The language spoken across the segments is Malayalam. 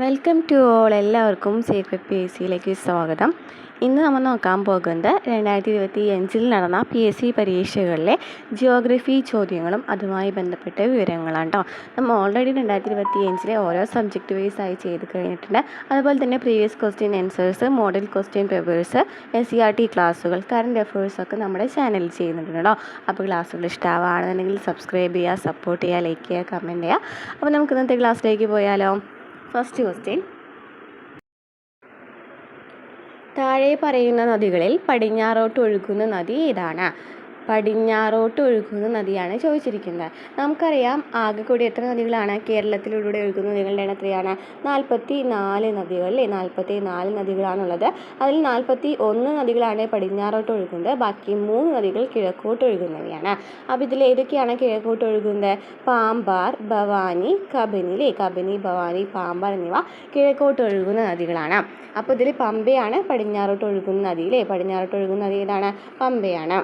Welcome to all. എല്ലാവർക്കും സേഫ് പി എസ് സിയിലേക്ക് സ്വാഗതം. ഇന്ന് നമ്മൾ നോക്കാൻ പോകുന്നത് 2025 നടന്ന PSC പരീക്ഷകളിലെ ജിയോഗ്രഫി ചോദ്യങ്ങളും അതുമായി ബന്ധപ്പെട്ട വിവരങ്ങളാണ് കേട്ടോ. നമ്മൾ ഓൾറെഡി 2025 ഓരോ സബ്ജക്റ്റ് വൈസ് ആയി ചെയ്ത് കഴിഞ്ഞിട്ടുണ്ട്. അതുപോലെ തന്നെ previous question answers, model question papers, SCERT ക്ലാസ്സുകൾ, കറണ്ട് അഫയേഴ്സൊക്കെ നമ്മുടെ ചാനലിൽ ചെയ്യുന്നുണ്ട് കേട്ടോ. അപ്പോൾ ക്ലാസ്സുകൾ ഇഷ്ടമാവുകയാണെന്നുണ്ടെങ്കിൽ സബ്സ്ക്രൈബ് ചെയ്യുക, സപ്പോർട്ട് ചെയ്യുക, ലൈക്ക് ചെയ്യുക, കമൻറ്റ് ചെയ്യുക. അപ്പോൾ നമുക്ക് ഇന്നത്തെ ക്ലാസ്സിലേക്ക് പോയാലോ. ഫസ്റ്റ് ക്വസ്റ്റ്യൻ, താഴെ പറയുന്ന നദികളിൽ പടിഞ്ഞാറോട്ട് ഒഴുകുന്ന നദി ഏതാണ്? പടിഞ്ഞാറോട്ട് ഒഴുകുന്ന നദിയാണ് ചോദിച്ചിരിക്കുന്നത്. നമുക്കറിയാം ആകെ കൂടി എത്ര നദികളാണ് കേരളത്തിലൂടെ ഒഴുകുന്ന നദികളുടെ എണ്ണം എത്രയാണ്? 44 നദികൾ അല്ലേ? 44 നദികളാണുള്ളത്. അതിൽ 41 നദികളാണ് പടിഞ്ഞാറോട്ട് ഒഴുകുന്നത്. ബാക്കി 3 നദികൾ കിഴക്കോട്ട് ഒഴുകുന്നവയാണ്. അപ്പോൾ ഇതിൽ ഏതൊക്കെയാണ് കിഴക്കോട്ട് ഒഴുകുന്നത്? പാമ്പാർ, ഭവാനി, കബനി കബനി, ഭവാനി, പാമ്പാർ എന്നിവ കിഴക്കോട്ട് ഒഴുകുന്ന നദികളാണ്. അപ്പോൾ ഇതിൽ പമ്പയാണ് പടിഞ്ഞാറോട്ട് ഒഴുകുന്ന നദി അല്ലേ? പടിഞ്ഞാറോട്ട് ഒഴുകുന്ന നദി ഏതാണ്? പമ്പയാണ്.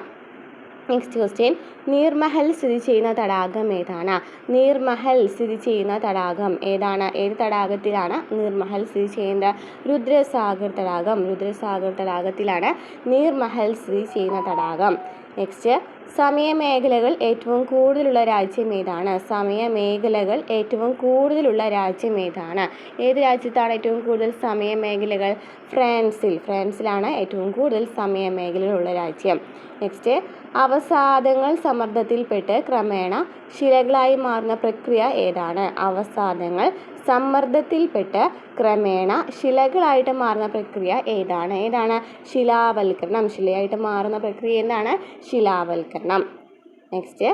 നെക്സ്റ്റ് ക്വസ്റ്റ്യൻ, നീർമഹൽ സ്ഥിതി ചെയ്യുന്ന തടാകം ഏതാണ്? നീർമഹൽ സ്ഥിതി ചെയ്യുന്ന തടാകം ഏതാണ്? ഏത് തടാകത്തിലാണ് നീർമഹൽ സ്ഥിതി ചെയ്യുന്നത്? രുദ്രസാഗർ തടാകം. രുദ്രസാഗർ തടാകത്തിലാണ് നീർമഹൽ സ്ഥിതി ചെയ്യുന്ന തടാകം. നെക്സ്റ്റ്, സമയമേഖലകൾ ഏറ്റവും കൂടുതലുള്ള രാജ്യം ഏതാണ്? സമയമേഖലകൾ ഏറ്റവും കൂടുതലുള്ള രാജ്യം ഏതാണ്? ഏത് രാജ്യത്താണ് ഏറ്റവും കൂടുതൽ സമയമേഖലകൾ? ഫ്രാൻസിലാണ് ഏറ്റവും കൂടുതൽ സമയമേഖലകളുള്ള രാജ്യം. നെക്സ്റ്റ്, അവസാദങ്ങൾ സമ്മർദ്ദത്തിൽപ്പെട്ട് ക്രമേണ ശിലകളായി മാറുന്ന പ്രക്രിയ ഏതാണ്? അവസാദങ്ങൾ സമ്മർദ്ദത്തിൽപ്പെട്ട് ക്രമേണ ശിലകളായിട്ട് മാറുന്ന പ്രക്രിയ ഏതാണ്? ശിലാവൽക്കരണം. ശിലയായിട്ട് മാറുന്ന പ്രക്രിയ എന്താണ്? ശിലാവൽക്കരണം. നെക്സ്റ്റ്,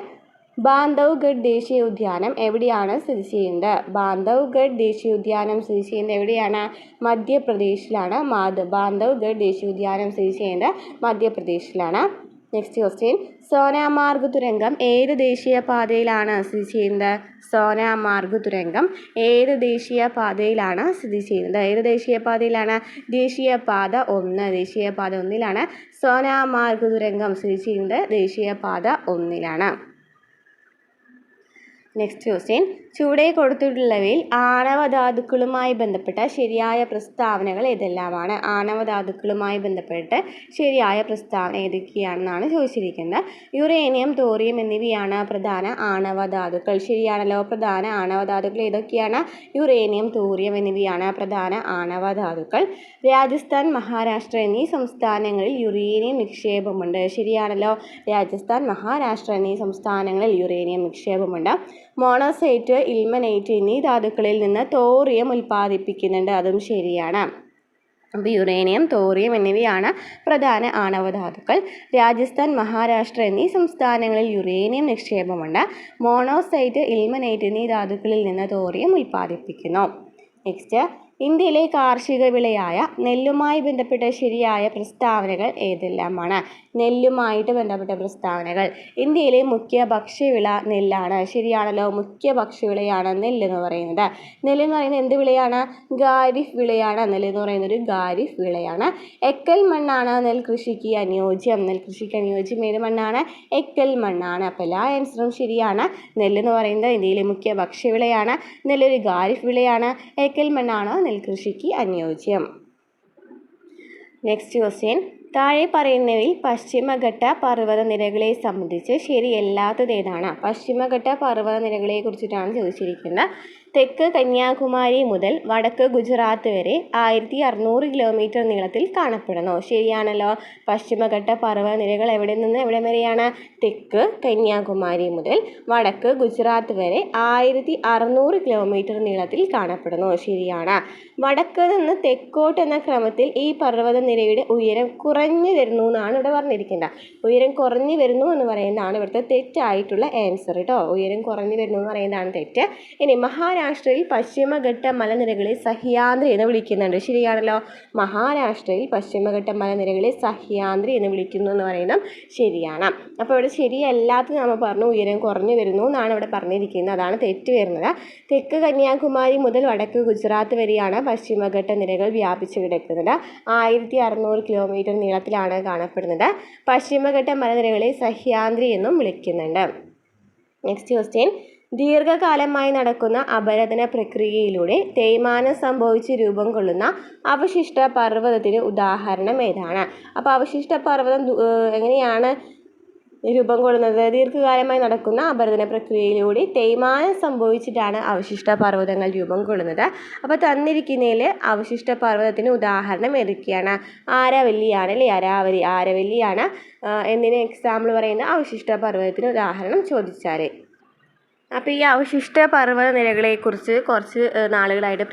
ബാന്ധവ്ഗഡ് ദേശീയ ഉദ്യാനം എവിടെയാണ് സ്ഥിതി ചെയ്യുന്നത്? ബാന്ധവ്ഗഡ് ദേശീയ ഉദ്യാനം സ്ഥിതി ചെയ്യുന്നത് എവിടെയാണ്? മധ്യപ്രദേശിലാണ്. ബാന്ധവ്ഗഡ് ദേശീയ ഉദ്യാനം സ്ഥിതി ചെയ്യുന്നത് മധ്യപ്രദേശിലാണ്. നെക്സ്റ്റ് ക്വസ്റ്റ്യൻ, സോനാമാർഗ് തുരങ്കം ഏത് ദേശീയപാതയിലാണ് സ്ഥിതി ചെയ്യുന്നത്? സോനാമാർഗ് തുരങ്കം ഏത് ദേശീയപാതയിലാണ് സ്ഥിതി ചെയ്യുന്നത്? ഏത് ദേശീയപാതയിലാണ്? ദേശീയപാത 1. ദേശീയപാത 1 സോനാമാർഗ് തുരങ്കം സ്ഥിതി ചെയ്യുന്നത്. ദേശീയപാത 1. നെക്സ്റ്റ് ക്വസ്റ്റ്യൻ, ചുവടെ കൊടുത്തിട്ടുള്ളവയിൽ ആണവധാതുക്കളുമായി ബന്ധപ്പെട്ട ശരിയായ പ്രസ്താവനകൾ ഏതെല്ലാമാണ്? ആണവധാതുക്കളുമായി ബന്ധപ്പെട്ട് ശരിയായ പ്രസ്താവന ഏതൊക്കെയാണെന്നാണ് ചോദിച്ചിരിക്കുന്നത്. യുറേനിയം, തോറിയം എന്നിവയാണ് പ്രധാന ആണവധാതുക്കൾ. ശരിയാണല്ലോ. പ്രധാന ആണവധാതുക്കൾ ഏതൊക്കെയാണ്? യുറേനിയം, തോറിയം എന്നിവയാണ് പ്രധാന ആണവധാതുക്കൾ. രാജസ്ഥാൻ, മഹാരാഷ്ട്ര എന്നീ സംസ്ഥാനങ്ങളിൽ യുറേനിയം നിക്ഷേപമുണ്ട്. ശരിയാണല്ലോ. രാജസ്ഥാൻ, മഹാരാഷ്ട്ര എന്നീ സംസ്ഥാനങ്ങളിൽ യുറേനിയം നിക്ഷേപമുണ്ട്. മോണോസൈറ്റ്, ഇൽമനൈറ്റ് എന്നീ ധാതുക്കളിൽ നിന്ന് തോറിയം ഉൽപ്പാദിപ്പിക്കുന്നുണ്ട്. അതും ശരിയാണ്. അപ്പോൾ യുറേനിയം, തോറിയം എന്നിവയാണ് പ്രധാന ആണവധാതുക്കൾ. രാജസ്ഥാൻ, മഹാരാഷ്ട്ര എന്നീ സംസ്ഥാനങ്ങളിൽ യുറേനിയം നിക്ഷേപമുണ്ട്. മോണോസൈറ്റ്, ഇൽമനൈറ്റ് എന്നീ ധാതുക്കളിൽ നിന്ന് തോറിയം ഉൽപ്പാദിപ്പിക്കുന്നു. നെക്സ്റ്റ്, ഇന്ത്യയിലെ കാർഷിക വിളയായ നെല്ലുമായി ബന്ധപ്പെട്ട ശരിയായ പ്രസ്താവനകൾ ഏതെല്ലാമാണ്? നെല്ലുമായിട്ട് ബന്ധപ്പെട്ട പ്രസ്താവനകൾ. ഇന്ത്യയിലെ മുഖ്യ ഭക്ഷ്യവിള നെല്ലാണ്. ശരിയാണല്ലോ. മുഖ്യ ഭക്ഷ്യവിളയാണ് നെല്ലെന്ന് പറയുന്നത്. നെല്ലെന്ന് പറയുന്നത് എന്ത് വിളയാണ്? ഖാരിഫ് വിളയാണ്. നെല്ലെന്ന് പറയുന്നത് ഒരു ഖാരിഫ് വിളയാണ്. എക്കൽ മണ്ണാണ് നെൽകൃഷിക്ക് അനുയോജ്യം. നെൽകൃഷിക്ക് അനുയോജ്യം ഏത് മണ്ണാണ്? എക്കൽ മണ്ണാണ്. അപ്പോൾ എല്ലാ ആൻസറും ശരിയാണ്. നെല്ലെന്ന് പറയുന്നത് ഇന്ത്യയിലെ മുഖ്യ ഭക്ഷ്യവിളയാണ്. നെല്ലൊരു ഖാരിഫ് വിളയാണ്. എക്കൽ മണ്ണാണ് നെൽകൃഷിക്ക് അനുയോജ്യം. നെക്സ്റ്റ് ക്വസ്റ്റ്യൻ, താഴെ പറയുന്നവയിൽ പശ്ചിമഘട്ട പർവ്വതനിരകളെ സംബന്ധിച്ച് ശരിയല്ലാത്തത് ഏതാണ്? പശ്ചിമഘട്ട പർവ്വതനിരകളെ കുറിച്ചിട്ടാണ് ചോദിച്ചിരിക്കുന്നത്. തെക്ക് കന്യാകുമാരി മുതൽ വടക്ക് ഗുജറാത്ത് വരെ 1600 കിലോമീറ്റർ നീളത്തിൽ കാണപ്പെടുന്നു. ശരിയാണല്ലോ. പശ്ചിമഘട്ട പർവ്വതനിരകൾ എവിടെ നിന്ന് എവിടെ വരെയാണ്? തെക്ക് കന്യാകുമാരി മുതൽ വടക്ക് ഗുജറാത്ത് വരെ 1600 കിലോമീറ്റർ നീളത്തിൽ കാണപ്പെടുന്നു. ശരിയാണ്. വടക്ക് നിന്ന് തെക്കോട്ട് എന്ന ക്രമത്തിൽ ഈ പർവ്വതനിരയുടെ ഉയരം കുറഞ്ഞു വരുന്നു എന്നാണ് ഇവിടെ പറഞ്ഞിരിക്കുന്നത്. ഉയരം കുറഞ്ഞു വരുന്നു എന്ന് പറയുന്നതാണ് ഇവിടുത്തെ തെറ്റായിട്ടുള്ള ആൻസർ കേട്ടോ. ഉയരം കുറഞ്ഞു വരുന്നു എന്ന് പറയുന്നതാണ് തെറ്റ്. ഇനി മഹാരാഷ്ട്രയിൽ പശ്ചിമഘട്ട മലനിരകളെ സഹ്യാദ്രി എന്ന് വിളിക്കുന്നുണ്ട്. ശരിയാണല്ലോ. മഹാരാഷ്ട്രയിൽ പശ്ചിമഘട്ട മലനിരകളെ സഹ്യാദ്രി എന്ന് വിളിക്കുന്നു എന്ന് പറയുന്നത് ശരിയാണ്. അപ്പോൾ ഇവിടെ ശരിയല്ലാത്തത് നമ്മൾ പറഞ്ഞു ഉയരം കുറഞ്ഞു വരുന്നു എന്നാണ് ഇവിടെ പറഞ്ഞിരിക്കുന്നത്. അതാണ് തെറ്റ് വരുന്നത്. തെക്ക് കന്യാകുമാരി മുതൽ വടക്ക് ഗുജറാത്ത് വരെയാണ് പശ്ചിമഘട്ട നിരകൾ വ്യാപിച്ചു കിടക്കുന്നത്. 1600 കിലോമീറ്റർ നീളത്തിലാണ് കാണപ്പെടുന്നത്. പശ്ചിമഘട്ട മലനിരകളെ സഹ്യാദ്രി എന്നും വിളിക്കുന്നുണ്ട്. നെക്സ്റ്റ് ക്വസ്റ്റ്യൻ, ദീർഘകാലമായി നടക്കുന്ന അപരദന പ്രക്രിയയിലൂടെ തേയ്മാനം സംഭവിച്ച് രൂപം കൊള്ളുന്ന അവശിഷ്ട പർവ്വതത്തിന് ഉദാഹരണം ഏതാണ്? അപ്പോൾ അവശിഷ്ട പർവ്വതം എങ്ങനെയാണ് രൂപം കൊള്ളുന്നത്? ദീർഘകാലമായി നടക്കുന്ന അപരദന പ്രക്രിയയിലൂടെ തേയ്മാനം സംഭവിച്ചിട്ടാണ് അവശിഷ്ട പർവ്വതങ്ങൾ രൂപം കൊള്ളുന്നത്. അപ്പോൾ തന്നിരിക്കുന്നതിൽ അവശിഷ്ട പർവ്വതത്തിന് ഉദാഹരണം ഏതൊക്കെയാണ്? ആരവല്ലിയാണ് അല്ലേ? ആരവല്ലിയാണ് എന്തിന് എക്സാമ്പിൾ പറയുന്ന അവശിഷ്ട പർവ്വതത്തിന് ഉദാഹരണം ചോദിച്ചാൽ. അപ്പോൾ ഈ അവശിഷ്ട പർവ്വത നിരകളെക്കുറിച്ച് കുറച്ച് നാളുകളായിട്ട്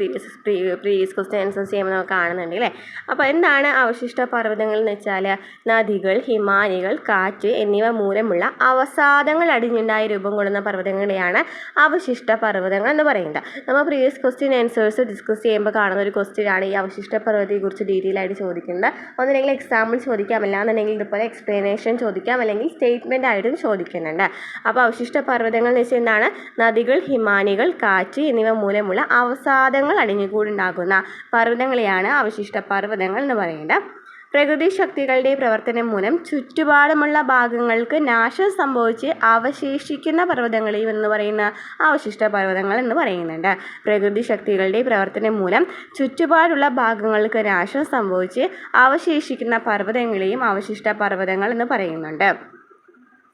പ്രീവിയസ് ക്വസ്റ്റ്യൻ ആൻസേഴ്സ് ചെയ്യുമ്പോൾ നമുക്ക് കാണുന്നുണ്ട് അല്ലേ? അപ്പോൾ എന്താണ് അവശിഷ്ട പർവ്വതങ്ങൾ എന്ന് വെച്ചാൽ നദികൾ, ഹിമാനികൾ, കാറ്റ് എന്നിവ മൂലമുള്ള അവസാദങ്ങൾ അടിഞ്ഞുണ്ടായി രൂപം കൊള്ളുന്ന പർവ്വതങ്ങളെയാണ് അവശിഷ്ട പർവ്വതങ്ങൾ എന്ന് പറയുന്നത്. നമ്മൾ പ്രീവിയസ് ക്വസ്റ്റ്യൻ ആൻസേഴ്സ് ഡിസ്കസ് ചെയ്യുമ്പോൾ കാണുന്ന ഒരു ക്വസ്റ്റ്യനാണ് ഈ അവശിഷ്ട പർവ്വതത്തെക്കുറിച്ച് ഡീറ്റെയിൽ ആയിട്ട് ചോദിക്കുന്നത്. ഒന്നില്ലെങ്കിൽ എക്സാമ്പിൾ ചോദിക്കാം, അല്ലാന്നുണ്ടെങ്കിൽ ഇതുപോലെ എക്സ്പ്ലനേഷൻ ചോദിക്കാം, അല്ലെങ്കിൽ സ്റ്റേറ്റ്മെൻ്റ് ആയിട്ടും ചോദിക്കുന്നുണ്ട്. അപ്പോൾ അവശിഷ്ട പർവ്വതങ്ങൾ എന്ന് വെച്ചാൽ എന്താണ്? നദികൾ, ഹിമാനികൾ, കാറ്റ് എന്നിവ മൂലമുള്ള അവസാദങ്ങൾ അടിഞ്ഞുകൂടുണ്ടാകുന്ന പർവ്വതങ്ങളെയാണ് അവശിഷ്ട പർവ്വതങ്ങൾ എന്ന് പറയുന്നത്. പ്രകൃതി ശക്തികളുടെ പ്രവർത്തനം മൂലം ചുറ്റുപാടുമുള്ള ഭാഗങ്ങൾക്ക് നാശം സംഭവിച്ച് അവശേഷിക്കുന്ന പർവ്വതങ്ങളെയും എന്ന് പറയുന്ന അവശിഷ്ട പർവ്വതങ്ങൾ എന്ന് പറയുന്നുണ്ട്. പ്രകൃതി ശക്തികളുടെ പ്രവർത്തനം മൂലം ചുറ്റുപാടുള്ള ഭാഗങ്ങൾക്ക് നാശം സംഭവിച്ച് അവശേഷിക്കുന്ന പർവ്വതങ്ങളെയും അവശിഷ്ട പർവ്വതങ്ങൾ എന്ന് പറയുന്നുണ്ട്.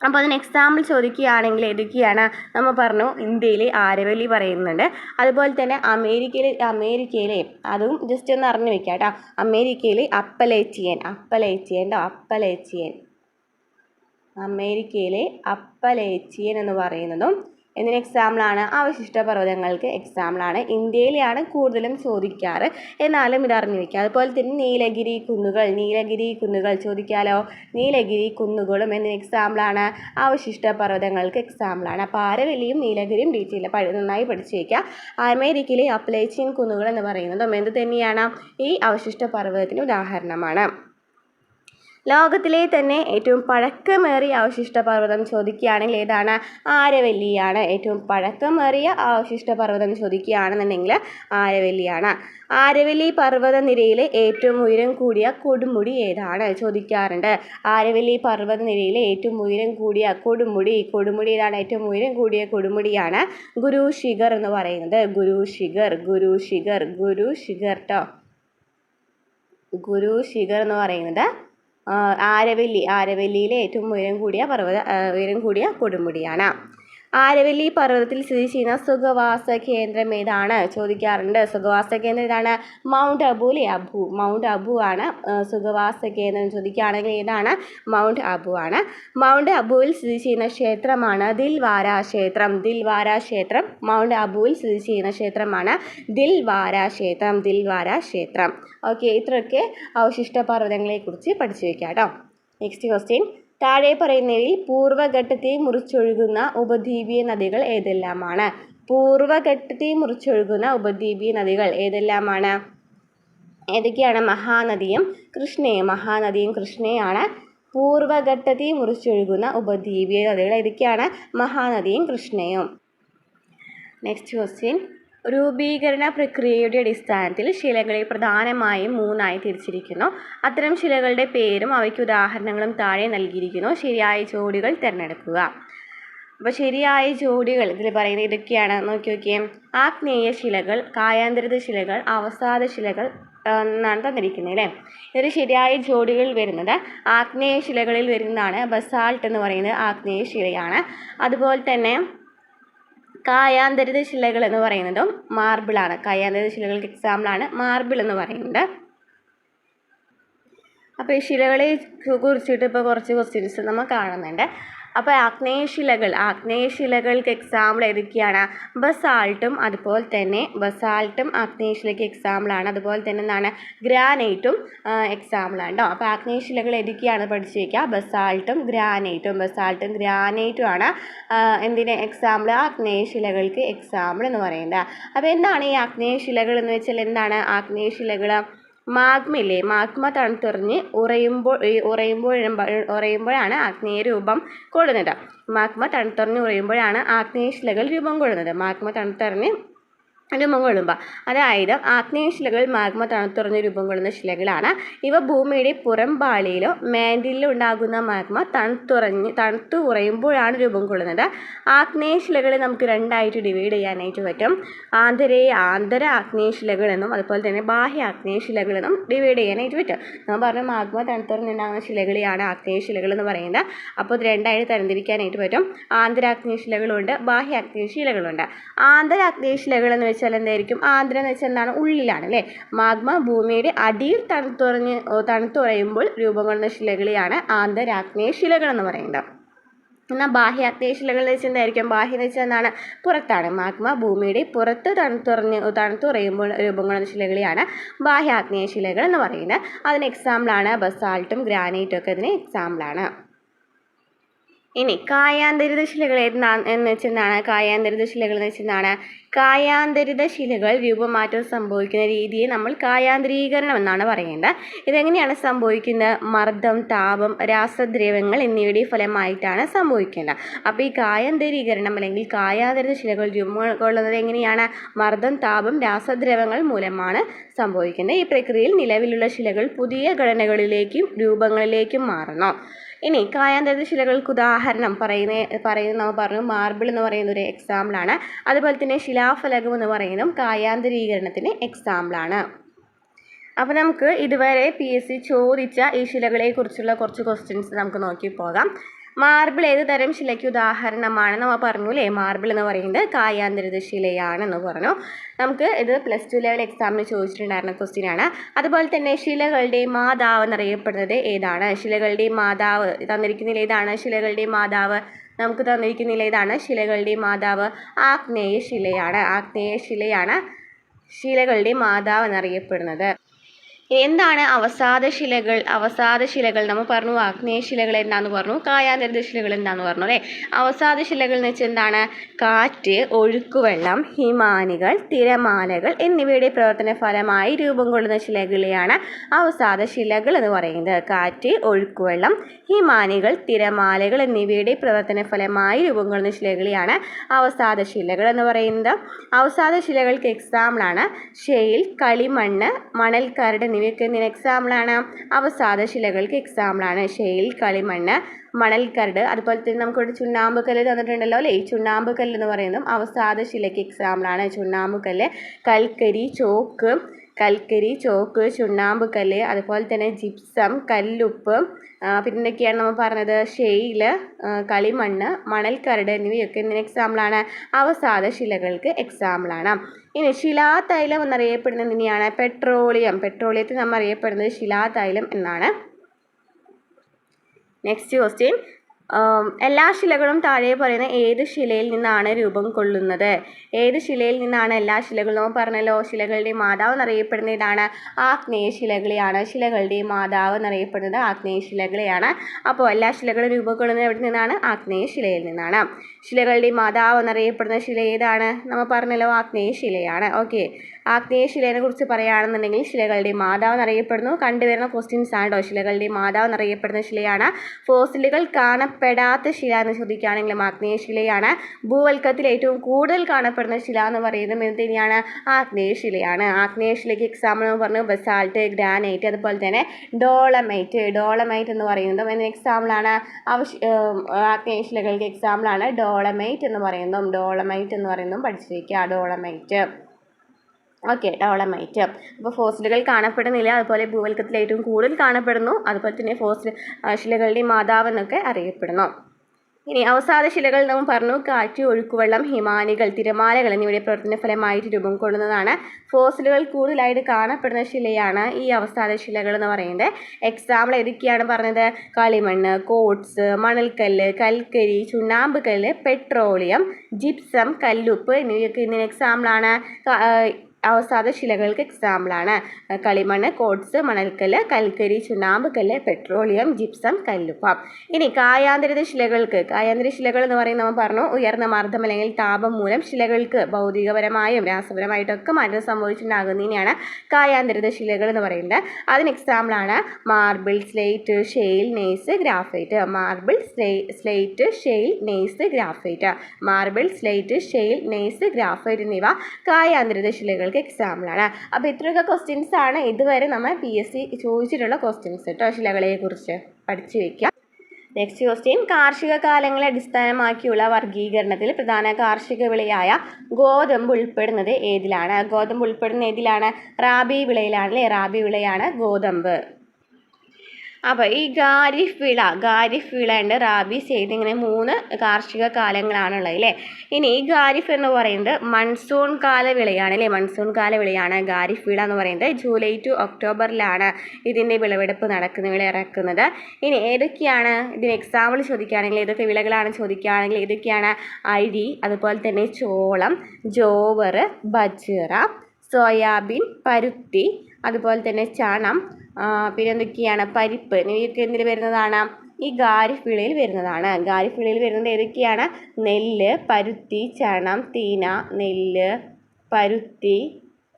അപ്പോൾ അതിന് എക്സാമ്പിൾ ചോദിക്കുകയാണെങ്കിൽ ഏതൊക്കെയാണ്? നമ്മൾ പറഞ്ഞു ഇന്ത്യയിലെ ആരവല്ലി പറയുന്നുണ്ട്. അതുപോലെ തന്നെ അമേരിക്കയിലെ അതും ജസ്റ്റ് ഒന്ന് അറിഞ്ഞു വെക്കാം കേട്ടോ. അമേരിക്കയിലെ അമേരിക്കയിലെ അപ്പലേച്ചിയൻ എന്ന് പറയുന്നതും എന്തിന് എക്സാമ്പിളാണ്? അവശിഷ്ട പർവ്വതങ്ങൾക്ക് എക്സാമ്പിളാണ്. ഇന്ത്യയിലാണ് കൂടുതലും ചോദിക്കാറ്, എന്നാലും ഇത് അറിഞ്ഞു വയ്ക്കുക. അതുപോലെ തന്നെ നീലഗിരി കുന്നുകൾ ചോദിക്കാലോ. നീലഗിരി കുന്നുകളും എന്തിന് എക്സാമ്പിളാണ്? അവശിഷ്ട പർവ്വതങ്ങൾക്ക് എക്സാമ്പിളാണ്. അപ്പോൾ ആരവല്ലിയും നീലഗിരിയും ഡീറ്റെയിൽ നന്നായി പഠിച്ചു വയ്ക്കുക. അമേരിക്കയിലെ അപ്പലേച്ചിയൻ കുന്നുകൾ എന്ന് പറയുന്നതും എന്ത് തന്നെയാണ്? ഈ അവശിഷ്ട പർവ്വതത്തിന് ഉദാഹരണമാണ്. ലോകത്തിലെ തന്നെ ഏറ്റവും പഴക്കമേറിയ അവശിഷ്ട പർവ്വതം ചോദിക്കുകയാണെങ്കിൽ ഏതാണ്? ആരവല്ലിയാണ്. ഏറ്റവും പഴക്കമേറിയ അവശിഷ്ട പർവ്വതം ചോദിക്കുകയാണെന്നുണ്ടെങ്കിൽ ആരവല്ലിയാണ്. ആരവല്ലി പർവ്വത നിരയിലെ ഏറ്റവും ഉയരം കൂടിയ കൊടുമുടി ഏതാണ്? ചോദിക്കാറുണ്ട്. ആരവല്ലി പർവ്വത നിരയിലെ ഏറ്റവും ഉയരം കൂടിയ കൊടുമുടി ഏതാണ്? ഏറ്റവും ഉയരം കൂടിയ കൊടുമുടിയാണ് ഗുരു ശിഖർ എന്ന് പറയുന്നത്. ഗുരു ശിഖർ എന്ന് പറയുന്നത് ആരവല്ലിയിലെ ഏറ്റവും ഉയരം കൂടിയ കൊടുമുടിയാണ്. ആരവല്ലി പർവ്വതത്തിൽ സ്ഥിതി ചെയ്യുന്ന സുഖവാസ കേന്ദ്രം ഏതാണ്? ചോദിക്കാറുണ്ട്. സുഖവാസ കേന്ദ്രം ഏതാണ്? മൗണ്ട് അബു അല്ലേ? മൗണ്ട് അബു ആണ് സുഖവാസ കേന്ദ്രം ചോദിക്കുകയാണെങ്കിൽ ഏതാണ്? മൗണ്ട് അബു ആണ്. മൗണ്ട് അബുവിൽ സ്ഥിതി ചെയ്യുന്ന ക്ഷേത്രമാണ് ദിൽവാര ക്ഷേത്രം. മൗണ്ട് അബുവിൽ സ്ഥിതി ചെയ്യുന്ന ക്ഷേത്രമാണ് ദിൽവാര ക്ഷേത്രം. ഓക്കെ, ഇത്രയൊക്കെ അവശിഷ്ട പർവ്വതങ്ങളെക്കുറിച്ച് പഠിച്ചു വയ്ക്കാം കേട്ടോ. Next question. താഴെ പറയുന്നവയിൽ പൂർവ്വഘട്ടത്തെ മുറിച്ചൊഴുകുന്ന ഉപദ്വീപീയ നദികൾ ഏതെല്ലാമാണ്? ഏതൊക്കെയാണ്? മഹാനദിയും കൃഷ്ണയാണ്. പൂർവ്വഘട്ടത്തെ മുറിച്ചൊഴുകുന്ന ഉപദ്വീപീയ നദികൾ ഏതൊക്കെയാണ്? മഹാനദിയും കൃഷ്ണയും. Next question. രൂപീകരണ പ്രക്രിയയുടെ അടിസ്ഥാനത്തിൽ ശിലകളെ പ്രധാനമായും 3ആയി തിരിച്ചിരിക്കുന്നു. അത്തരം ശിലകളുടെ പേരും അവയ്ക്ക് ഉദാഹരണങ്ങളും താഴെ നൽകിയിരിക്കുന്നു. ശരിയായ ജോഡികൾ തിരഞ്ഞെടുക്കുക. അപ്പോൾ ശരിയായ ജോഡികൾ ഇതിൽ പറയുന്നത് ഇതൊക്കെയാണ്. നോക്കിയേ. ആഗ്നേയ ശിലകൾ, കായാന്തരിത ശിലകൾ, അവസാദ ശിലകൾ എന്നാണ് തന്നിരിക്കുന്നത് അല്ലേ? ഇതിൽ ശരിയായ ജോഡികൾ വരുന്നത് ആഗ്നേയ ശിലകളിൽ വരുന്നതാണ് ബസാൾട്ട് എന്ന് പറയുന്നത് ആഗ്നേയ ശിലയാണ്. അതുപോലെ തന്നെ കായാന്തരിത ശിലകൾ എന്ന് പറയുന്നതും മാർബിളാണ്. കായാന്തരിത ശിലകൾക്ക് എക്സാമ്പിളാണ് മാർബിൾ എന്ന് പറയുന്നത്. അപ്പോൾ ഈ ശിലകളെ കുറിച്ചിട്ട് ഇപ്പോൾ കുറച്ച് ക്വസ്റ്റ്യൻസ് നമ്മൾ കാണുന്നുണ്ട്. അപ്പോൾ ആഗ്നേയ ശിലകൾക്ക് എക്സാമ്പിൾ ഏതൊക്കെയാണ്? ബസാൾട്ടും ആഗ്നേയ ശിലയ്ക്ക് എക്സാമ്പിളാണ്. അതുപോലെ തന്നെ എന്താണ്? ഗ്രാനൈറ്റും എക്സാമ്പിളാണ് കേട്ടോ. അപ്പോൾ ആഗ്നേയ ശിലകൾ ഏതൊക്കെയാണ് പഠിച്ചു വയ്ക്കുക? ബസാൾട്ടും ഗ്രാനൈറ്റും ആണ് എന്തിന് എക്സാമ്പിൾ? ആഗ്നേയ ശിലകൾക്ക് എക്സാമ്പിൾ എന്ന് പറയുന്നത്. അപ്പോൾ എന്താണ് ഈ ആഗ്നേയ ശിലകൾ എന്ന് വെച്ചാൽ എന്താണ്? ആഗ്നേയ ശിലകൾ മാഗ്മ തണുത്തെറിഞ്ഞ് ഉറയുമ്പോഴാണ് ആഗ്നേയ രൂപം കൊള്ളുന്നത്. മാഗ്മ തണുത്തെറിഞ്ഞ് ഉറയുമ്പോഴാണ് ആഗ്നേയ ശിലകൾ രൂപം കൊള്ളുന്നത്. മാഗ്മ തണുത്തെറിഞ്ഞ് രൂപം കൊള്ളുമ്പോൾ അതായത് ആഗ്നേയശിലകൾ മാഗ്മ തണുത്തുറഞ്ഞ് രൂപം കൊള്ളുന്ന ശിലകളാണ്. ഇവ ഭൂമിയുടെ പുറംപാളിയിലോ മാൻഡിലിലോ ഉണ്ടാകുന്ന മാഗ്മ തണുത്തു കുറയുമ്പോഴാണ് രൂപം കൊള്ളുന്നത്. ആഗ്നേയശിലകളെ നമുക്ക് രണ്ടായിട്ട് ഡിവൈഡ് ചെയ്യാനായിട്ട് പറ്റും. ആന്തര ആഗ്നേയശിലകൾ എന്നും അതുപോലെ തന്നെ ബാഹ്യ ആഗ്നേയശിലകൾ എന്നും ഡിവൈഡ് ചെയ്യാനായിട്ട് പറ്റും. നമ്മൾ പറഞ്ഞ മാഗ്മ തണുത്തുറഞ്ഞുണ്ടാകുന്ന ശിലകളെയാണ് ആഗ്നേയശിലകൾ എന്ന് പറയുന്നത്. അപ്പോൾ ഇത് രണ്ടായിട്ട് തരംതിരിക്കാനായിട്ട് പറ്റും. ആന്തരാഗ്നേയശിലകളുണ്ട്, ബാഹ്യ ആഗ്നേയശിലകളുണ്ട്. ആന്തരാഗ്നേയശിലകൾ എന്ന് വെച്ചാൽ എന്തായിരിക്കും? ആന്തരം എന്ന് വെച്ചാൽ എന്താണ്? ഉള്ളിലാണ് അല്ലേ. മാഗ്മ ഭൂമിയുടെ അടിയിൽ തണുത്തുറയുമ്പോൾ രൂപം കൊള്ളുന്ന ശിലകളെയാണ് ആന്തരാഗ്നേയശിലകൾ എന്ന് പറയുന്നത്. എന്നാൽ ബാഹ്യാഗ്നേയശിലകൾ എന്ന് വെച്ചാൽ എന്തായിരിക്കും? ബാഹ്യം എന്ന് വെച്ചാൽ എന്താണ്? പുറത്താണ്. മാഗ്മ ഭൂമിയുടെ പുറത്ത് തണുത്തുറയുമ്പോൾ രൂപം കൊള്ളുന്ന ശിലകളെയാണ് ബാഹ്യാഗ്നേയശിലകൾ എന്ന് പറയുന്നത്. അതിന് എക്സാമ്പിളാണ് ബസാൾട്ടും ഗ്രാനൈറ്റും ഒക്കെ ഇതിന് എക്സാമ്പിളാണ്. ഇനി കായാന്തരിത ശിലകൾ എന്ന് വെച്ചെന്താണ്? കായാന്തരിത ശിലകൾ എന്ന് വെച്ചെന്താണ്? കായാന്തരിത ശിലകൾ രൂപമാറ്റം സംഭവിക്കുന്ന രീതിയെ നമ്മൾ കായാന്തരീകരണം എന്നാണ് പറയുന്നത്. ഇതെങ്ങനെയാണ് സംഭവിക്കുന്നത്? മർദ്ദം, താപം, രാസദ്രവ്യങ്ങൾ എന്നിവയുടെ ഫലമായിട്ടാണ് സംഭവിക്കുന്നത്. അപ്പോൾ ഈ കായാന്തരീകരണം അല്ലെങ്കിൽ കായാന്തരിത ശിലകൾ രൂപം കൊള്ളുന്നത് എങ്ങനെയാണ്? മർദ്ദം, താപം, രാസദ്രവ്യങ്ങൾ മൂലമാണ് സംഭവിക്കുന്നത്. ഈ പ്രക്രിയയിൽ നിലവിലുള്ള ശിലകൾ പുതിയ ഘടനകളിലേക്കും രൂപങ്ങളിലേക്കും മാറുന്നു. ഇനി കായാന്തരിത ശിലകൾക്ക് ഉദാഹരണം നമ്മൾ പറഞ്ഞു മാർബിൾ എന്ന് പറയുന്ന ഒരു എക്സാമ്പിളാണ്. അതുപോലെ തന്നെ ശിലാഫലകം എന്ന് പറയുന്നതും കായാന്തരീകരണത്തിന് എക്സാമ്പിളാണ്. അപ്പോൾ നമുക്ക് ഇതുവരെ PSC ചോദിച്ച ഈ ശിലകളെ കുറിച്ചുള്ള കുറച്ച് ക്വസ്റ്റ്യൻസ് നമുക്ക് നോക്കി പോകാം. മാർബിൾ ഏത് തരം ശിലയ്ക്ക് ഉദാഹരണമാണ് നമ്മൾ പറഞ്ഞു അല്ലേ. മാർബിൾ എന്ന് പറയുന്നത് കായാന്തരിത ശിലയാണെന്ന് പറഞ്ഞു. നമുക്ക് ഇത് +2 ലെവൽ എക്സാമിന് ചോദിച്ചിട്ടുണ്ടായിരുന്ന ക്വസ്റ്റ്യൻ ആണ്. അതുപോലെ തന്നെ ശിലകളുടെ മാതാവ് എന്നറിയപ്പെടുന്നത് ഏതാണ്? ശിലകളുടെ മാതാവ് തന്നിരിക്കുന്നതിൽ ഏതാണ് ശിലകളുടെ മാതാവ്? നമുക്ക് തന്നിരിക്കുന്നതിൽ ഏതാണ് ശിലകളുടെ മാതാവ്? ആഗ്നേയശിലയാണ് ശിലകളുടെ മാതാവ് എന്നറിയപ്പെടുന്നത്. എന്താണ് അവസാദ ശിലകൾ? നമ്മൾ പറഞ്ഞു ആഗ്നേയശിലകൾ എന്താണെന്ന് പറഞ്ഞു, കായാന്തരിത ശിലകൾ എന്താണെന്ന് പറഞ്ഞു അല്ലേ. അവസാദ ശിലകൾ എന്ന് വെച്ചാൽ എന്താണ്? കാറ്റ്, ഒഴുക്കുവെള്ളം, ഹിമാനികൾ, തിരമാലകൾ എന്നിവയുടെ പ്രവർത്തന ഫലമായി രൂപം കൊള്ളുന്ന ശിലകളെയാണ് അവസാദ ശിലകൾ എന്ന് പറയുന്നത്. കാറ്റ്, ഒഴുക്കുവെള്ളം, ഹിമാനികൾ, തിരമാലകൾ എന്നിവയുടെ പ്രവർത്തന ഫലമായി രൂപം കൊള്ളുന്ന ശിലകളെയാണ് അവസാദ ശിലകൾ എന്ന് പറയുന്നത്. അവസാദ ശിലകൾക്ക് എക്സാമ്പിളാണ് ഷെയിൽ, കളിമണ്ണ്, മണൽക്കരട് എന്നിവയൊക്കെ എന്തിന് എക്സാമ്പിളാണ്? അവസാദ ശിലകൾക്ക് എക്സാമ്പിളാണ്. ഷെയിൽ, കളിമണ്ണ്, മണൽക്കരട്, അതുപോലെ തന്നെ നമുക്കിവിടെ ചുണ്ണാമ്പുകല്ല് തന്നിട്ടുണ്ടല്ലോ അല്ലേ. ഈ ചുണ്ണാമ്പുകല്ല് എന്ന് പറയുന്നതും അവസാദ ശിലയ്ക്ക് എക്സാമ്പിളാണ്. ചുണ്ണാമ്പുകല്ല്, കൽക്കരി, ചോക്ക്, ചുണ്ണാമ്പുകല്ല്, അതുപോലെ തന്നെ ജിപ്സം, കല്ലുപ്പ്, പിന്നെന്തൊക്കെയാണ് നമ്മൾ പറഞ്ഞത്? ഷെയിൽ, കളിമണ്ണ്, മണൽക്കരട് എന്നിവയൊക്കെ എന്തിന് എക്സാമ്പിളാണ്? അവസാദ ശിലകൾക്ക് എക്സാമ്പിളാണ്. ഇനി ശിലാതൈലം എന്നറിയപ്പെടുന്നത് എന്തിനെയാണ്? പെട്രോളിയത്തെ നമ്മൾ അറിയപ്പെടുന്നത് ശിലാതൈലം എന്നാണ്. നെക്സ്റ്റ് ക്വസ്റ്റ്യൻ, എല്ലാ ശിലകളും താഴെ പറയുന്ന ഏത് ശിലയിൽ നിന്നാണ് രൂപം കൊള്ളുന്നത്? ഏത് ശിലയിൽ നിന്നാണ് എല്ലാ ശിലകളും? നമ്മൾ പറഞ്ഞല്ലോ ശിലകളുടെ മാതാവ് എന്നറിയപ്പെടുന്ന ഇതാണ് ആഗ്നേയശിലകളെയാണ്. ശിലകളുടെ മാതാവ് എന്നറിയപ്പെടുന്നത് ആഗ്നേയശിലകളെയാണ്. അപ്പോൾ എല്ലാ ശിലകളും രൂപം കൊള്ളുന്നത് എവിടെ നിന്നാണ്? ആഗ്നേയശിലയിൽ നിന്നാണ്. ശിലകളുടെ മാതാവ് എന്നറിയപ്പെടുന്ന ശില ഏതാണ്? നമ്മൾ പറഞ്ഞല്ലോ ആഗ്നേയശിലയാണ്. ഓക്കെ, ആഗ്നേയശിലയെ കുറിച്ച് പറയുകയാണെന്നുണ്ടെങ്കിൽ ശിലകളുടെ മാതാവ് എന്നറിയപ്പെടുന്നു. കണ്ടുവരുന്ന ക്വസ്റ്റ്യൻസ് ആണ് കേട്ടോ. ശിലകളുടെ മാതാവ് എന്നറിയപ്പെടുന്ന ശിലയാണ്. ഫോസിലുകൾ കാണപ്പെടാത്ത ശില എന്ന് ചോദിക്കുകയാണെങ്കിലും ആഗ്നേയശിലയാണ്. ഭൂവൽക്കത്തിൽ ഏറ്റവും കൂടുതൽ കാണപ്പെടുന്ന ശില എന്ന് പറയുന്നത് എന്ത് തന്നെയാണ്? ആഗ്നേയശിലയാണ്. ആഗ്നേയശിലയ്ക്ക് എക്സാമ്പിൾ എന്ന് പറഞ്ഞു ബസാൾട്ട്, ഗ്രാനൈറ്റ്, അതുപോലെ തന്നെ ഡോളമൈറ്റ് എന്ന് പറയുന്നതും എന്തിന് എക്സാമ്പിളാണ്? ആഗ്നേയശിലകൾക്ക് എക്സാമ്പിളാണ് ഡോളമൈറ്റ് എന്ന് പറയുന്നതും പഠിച്ചിരിക്കുക. ഡോളമൈറ്റ്. അപ്പോൾ ഫോസിലുകൾ കാണപ്പെടുന്നില്ല, അതുപോലെ ഭൂവൽക്കത്തിൽ ഏറ്റവും കൂടുതൽ കാണപ്പെടുന്നു, അതുപോലെ തന്നെ ശിലകളുടെ മാതാവ് എന്നൊക്കെ അറിയപ്പെടുന്നു. ഇനി അവസാദ ശിലകൾ നമ്മൾ പറഞ്ഞു കാറ്റ്, ഒഴുക്കുവെള്ളം, ഹിമാനികൾ, തിരമാലകൾ എന്നിവയുടെ പ്രവർത്തന ഫലമായിട്ട് രൂപം കൊള്ളുന്നതാണ്. ഫോസിലുകൾ കൂടുതലായിട്ട് കാണപ്പെടുന്ന ശിലയാണ് ഈ അവസാദ ശിലകൾ എന്ന് പറയുന്നത്. എക്സാമ്പിൾ ഏതൊക്കെയാണ് പറഞ്ഞത്? കളിമണ്ണ്, കോട്സ്, മണൽക്കല്ല്, കൽക്കരി, ചുണ്ണാമ്പുകല്ല്, പെട്രോളിയം, ജിപ്സം, കല്ലുപ്പ് എന്നിവയൊക്കെ ഇതിന് എക്സാമ്പിളാണ്. അവസാദ ശിലകൾക്ക് എക്സാമ്പിളാണ് കളിമണ്ണ്, കോട്സ്, മണൽക്കല്ല്, കൽക്കരി, ചുണ്ണാമ്പ് കല്ല്, പെട്രോളിയം, ജിപ്സം, കല്ലുപ്പ്. ഇനി കായാന്തരിത ശിലകൾ എന്ന് പറയുന്നത് നമ്മൾ പറഞ്ഞു, ഉയർന്ന മർദ്ദം അല്ലെങ്കിൽ താപം മൂലം ശിലകൾക്ക് ഭൗതികപരമായും രാസപരമായിട്ടൊക്കെ മാറ്റം സംഭവിച്ചിട്ടുണ്ടാകുന്നതിനെയാണ് കായാന്തരിത ശിലകൾ എന്ന് പറയുന്നത്. അതിന് എക്സാമ്പിളാണ് marble, slate, ഷെയിൽ, nice, graphite. Marble, slate, ഷെയിൽ, nice, graphite. Marble, slate, ഷെയിൽ, nice, graphite എന്നിവ കായാന്തരിത ശിലകൾക്ക് എക്സാമ്പിളാണ്. അപ്പോൾ ഇത്രയൊക്കെ ക്വസ്റ്റ്യൻസ് ആണ് ഇതുവരെ നമ്മൾ PSC ചോദിച്ചിട്ടുള്ള ക്വസ്റ്റ്യൻസ് കേട്ടോ. ശിലകളെ കുറിച്ച് പഠിച്ചു വയ്ക്കുക. നെക്സ്റ്റ് ക്വസ്റ്റ്യൻ, കാർഷിക കാലങ്ങളെ അടിസ്ഥാനമാക്കിയുള്ള വർഗീകരണത്തിൽ പ്രധാന കാർഷിക വിളയായ ഗോതമ്പ് ഉൾപ്പെടുന്നത് ഏതിലാണ്? ഗോതമ്പ് ഉൾപ്പെടുന്ന ഏതിലാണ്? റാബി വിളയിലാണ് അല്ലേ? റാബി വിളയാണ് ഗോതമ്പ്. അപ്പോൾ ഈ ഖാരിഫ് വിള ഉണ്ട്, റാബി, സെയ്ദ്, ഇങ്ങനെ 3 കാർഷിക കാലങ്ങളാണുള്ളത് അല്ലേ. ഇനി ഈ ഖാരിഫ് എന്ന് പറയുന്നത് മൺസൂൺ കാല വിളയാണ് അല്ലേ. മൺസൂൺ കാല വിളയാണ് ഖാരിഫ് വിള എന്ന് പറയുന്നത്. ജൂലൈ ടു ഒക്ടോബറിലാണ് ഇതിൻ്റെ വിളവെടുപ്പ് വിള ഇറക്കുന്നത്. ഇനി ഏതൊക്കെയാണ് ഇതിന് എക്സാമ്പിൾ ചോദിക്കുകയാണെങ്കിൽ, ഏതൊക്കെ വിളകളാണ് ചോദിക്കുകയാണെങ്കിൽ ഏതൊക്കെയാണ്? അരി, അതുപോലെ തന്നെ ചോളം, ജോവർ, ബജ്റ, സോയാബീൻ, പരുത്തി, അതുപോലെ തന്നെ ചണം, പിന്നെ എന്തൊക്കെയാണ്? പരിപ്പ്. ഇവയൊക്കെ എന്തിൽ വരുന്നതാണ്? ഈ ഖാരിഫ് വിളയിൽ വരുന്നതാണ്. ഖാരിഫ് വിളയിൽ വരുന്നത് ഏതൊക്കെയാണ്? നെല്ല്, പരുത്തി, ചണം, തീന. നെല്ല്, പരുത്തി,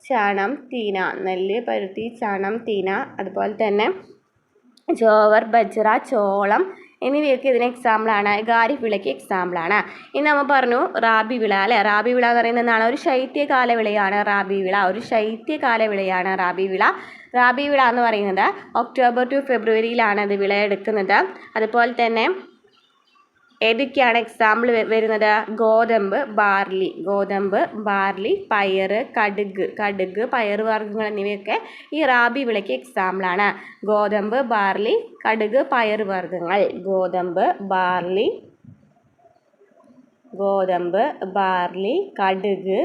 ചണം, തീന. നെല്ല്, പരുത്തി, ചണം, തീന. അതുപോലെ തന്നെ ജോവർ, ബജ്റ, ചോളം എന്നിവയൊക്കെ ഇതിന് എക്സാമ്പിളാണ്. ഖാരിഫ് വിളയ്ക്ക് എക്സാമ്പിളാണ്. ഇനി നമ്മൾ പറഞ്ഞു റാബി വിള അല്ലേ. റാബി വിള എന്ന് പറയുന്നത് എന്താണ്? ഒരു ശൈത്യകാല വിളയാണ് റാബി വിള. ഒരു ശൈത്യകാല വിളയാണ് റാബി വിള. റാബി വിള എന്ന് പറയുന്നത് ഒക്ടോബർ ടു ഫെബ്രുവരിയിലാണ് ഇത് വിളയെടുക്കുന്നത്. അതുപോലെ തന്നെ ഏതൊക്കെയാണ് എക്സാമ്പിൾ വരുന്നത്? ഗോതമ്പ്, ബാർലി, പയറ്, കടുക്, പയർ വർഗ്ഗങ്ങൾ എന്നിവയൊക്കെ ഈ റാബി വിളയ്ക്ക് എക്സാമ്പിളാണ്. ഗോതമ്പ്, ബാർലി, കടുക്, പയർ വർഗ്ഗങ്ങൾ. ഗോതമ്പ്, ബാർലി, കടുക്,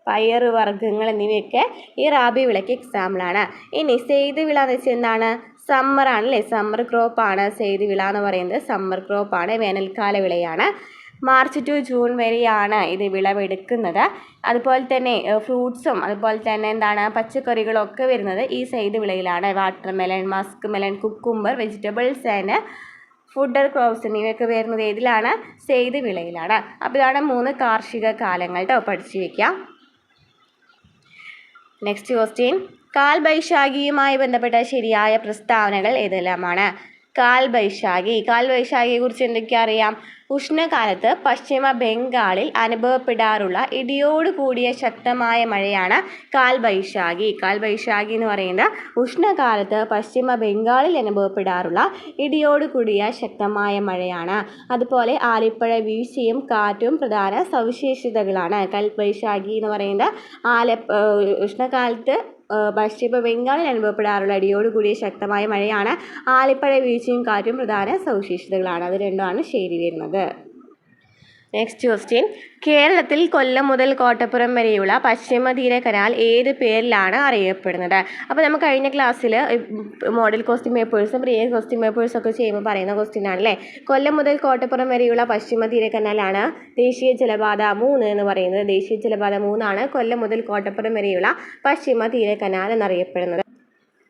പയർ വർഗ്ഗങ്ങൾ എന്നിവയൊക്കെ ഈ റാബി വിളയ്ക്ക് എക്സാമ്പിളാണ്. ഇനി സെയ്ദ് വിള എന്ന് വെച്ചാൽ എന്താണ്? സമ്മറാണ് അല്ലേ. സമ്മർ ക്രോപ്പാണ് സെയ്ദ് വിള എന്ന് പറയുന്നത്. സമ്മർ ക്രോപ്പാണ്, വേനൽക്കാല വിളയാണ്. മാർച്ച് ടു ജൂൺ വരെയാണ് ഇത് വിളവെടുക്കുന്നത്. അതുപോലെ തന്നെ ഫ്രൂട്ട്സും അതുപോലെ തന്നെ എന്താണ് പച്ചക്കറികളൊക്കെ വരുന്നത് ഈ സെയ്ദ് വിളയിലാണ്. Watermelon, muskmelon, cucumber, vegetables and fodder crops എന്നിവയൊക്കെ വരുന്നത് ഏതിലാണ്? സെയ്ദ് വിളയിലാണ്. അപ്പോൾ ഇതാണ് 3 കാർഷിക കാലങ്ങൾ കേട്ടോ. പഠിച്ചു വയ്ക്കാം. നെക്സ്റ്റ് ക്വസ്റ്റ്യൻ, കാൽബൈശാഖിയുമായി ബന്ധപ്പെട്ട ശരിയായ പ്രസ്താവനകൾ ഏതെല്ലാമാണ്? കാൽബൈശാഖിയെക്കുറിച്ച് എന്തൊക്കെ അറിയാം? ഉഷ്ണകാലത്ത് പശ്ചിമ ബംഗാളിൽ അനുഭവപ്പെടാറുള്ള ഇടിയോട് കൂടിയ ശക്തമായ മഴയാണ് കാൽബൈശാഖി. കാൽബൈശാഖി എന്ന് പറയുന്നത് ഉഷ്ണകാലത്ത് പശ്ചിമ ബംഗാളിൽ അനുഭവപ്പെടാറുള്ള ഇടിയോട് കൂടിയ ശക്തമായ മഴയാണ്. അതുപോലെ ആലിപ്പഴ വീഴ്ചയും കാറ്റും പ്രധാന സവിശേഷതകളാണ്. കാൽബൈശാഖി എന്ന് പറയുന്നത് ഉഷ്ണകാലത്ത് പശ്ചിമ ബംഗാളിൽ അനുഭവപ്പെടാറുള്ള ഇടിയോട് കൂടിയ ശക്തമായ മഴയാണ്. ആലിപ്പഴ വീഴ്ചയും കാറ്റും പ്രധാന സവിശേഷതകളാണ്. അത് രണ്ടുമാണ് ശരി വരുന്നത്. നെക്സ്റ്റ് ക്വസ്റ്റ്യൻ, കേരളത്തിൽ കൊല്ലം മുതൽ കോട്ടപ്പുറം വരെയുള്ള പശ്ചിമതീര കനാൽ ഏത് പേരിലാണ് അറിയപ്പെടുന്നത്? അപ്പോൾ നമുക്ക് കഴിഞ്ഞ ക്ലാസ്സിൽ മോഡൽ ക്വസ്റ്റ്യൻ പേപ്പേഴ്സും പ്രിയർ ക്വസ്റ്റ്യൻ പേപ്പേഴ്സും ഒക്കെ ചെയ്യുമ്പോൾ പറയുന്ന ക്വസ്റ്റ്യൻ ആണല്ലേ. കൊല്ലം മുതൽ കോട്ടപ്പുറം വരെയുള്ള പശ്ചിമതീര കനാലാണ് ദേശീയ ജലപാത 3 എന്ന് പറയുന്നത്. ദേശീയ ജലപാത 3 കൊല്ലം മുതൽ കോട്ടപ്പുറം വരെയുള്ള പശ്ചിമതീര കനാൽ എന്നറിയപ്പെടുന്നത്.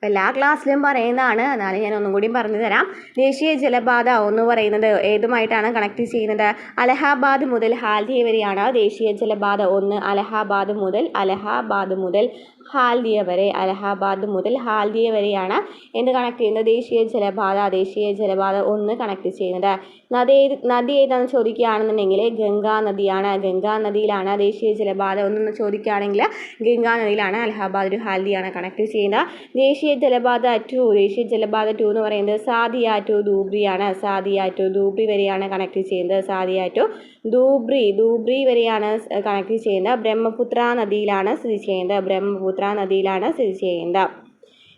എല്ലാ ക്ലാസ്സിലും പറയുന്നതാണ്, എന്നാലും ഞാൻ ഒന്നും കൂടി പറഞ്ഞു തരാം. ദേശീയ ജലപാത 1 പറയുന്നത് ഏതുമായിട്ടാണ് കണക്ട് ചെയ്യുന്നത്? അലഹാബാദ് മുതൽ ഹാൽദിയ വരെയാണ് ദേശീയ ജലപാത 1. അലഹാബാദ് മുതൽ ഹാൽദിയ വരെയാണ് എന്ത് കണക്ട് ചെയ്യുന്നത്? ദേശീയ ജലപാത 1 കണക്ട് ചെയ്യുന്നത്. നദി ഏതാണെന്ന് ചോദിക്കുകയാണെന്നുണ്ടെങ്കിൽ ഗംഗാ നദിയാണ്. ഗംഗാ നദിയിലാണ് ദേശീയ ജലപാത 1 എന്ന് ചോദിക്കുകയാണെങ്കിൽ ഗംഗാ നദിയിലാണ്. അലഹാബാദ് ടു ഹാൽദിയാണ് കണക്ട് ചെയ്യുന്നത്. ദേശീയ ജലപാത 2 എന്ന് പറയുന്നത് സാദിയ ടു ധൂബ്രിയാണ്. സാദിയ ടു ധൂബ്രി വരെയാണ് കണക്ട് ചെയ്യുന്നത്. സാദിയ ടു ധൂബ്രി വരെയാണ് കണക്ട് ചെയ്യുന്നത്. ബ്രഹ്മപുത്ര നദിയിലാണ് സ്ഥിതി ചെയ്യുന്നത്.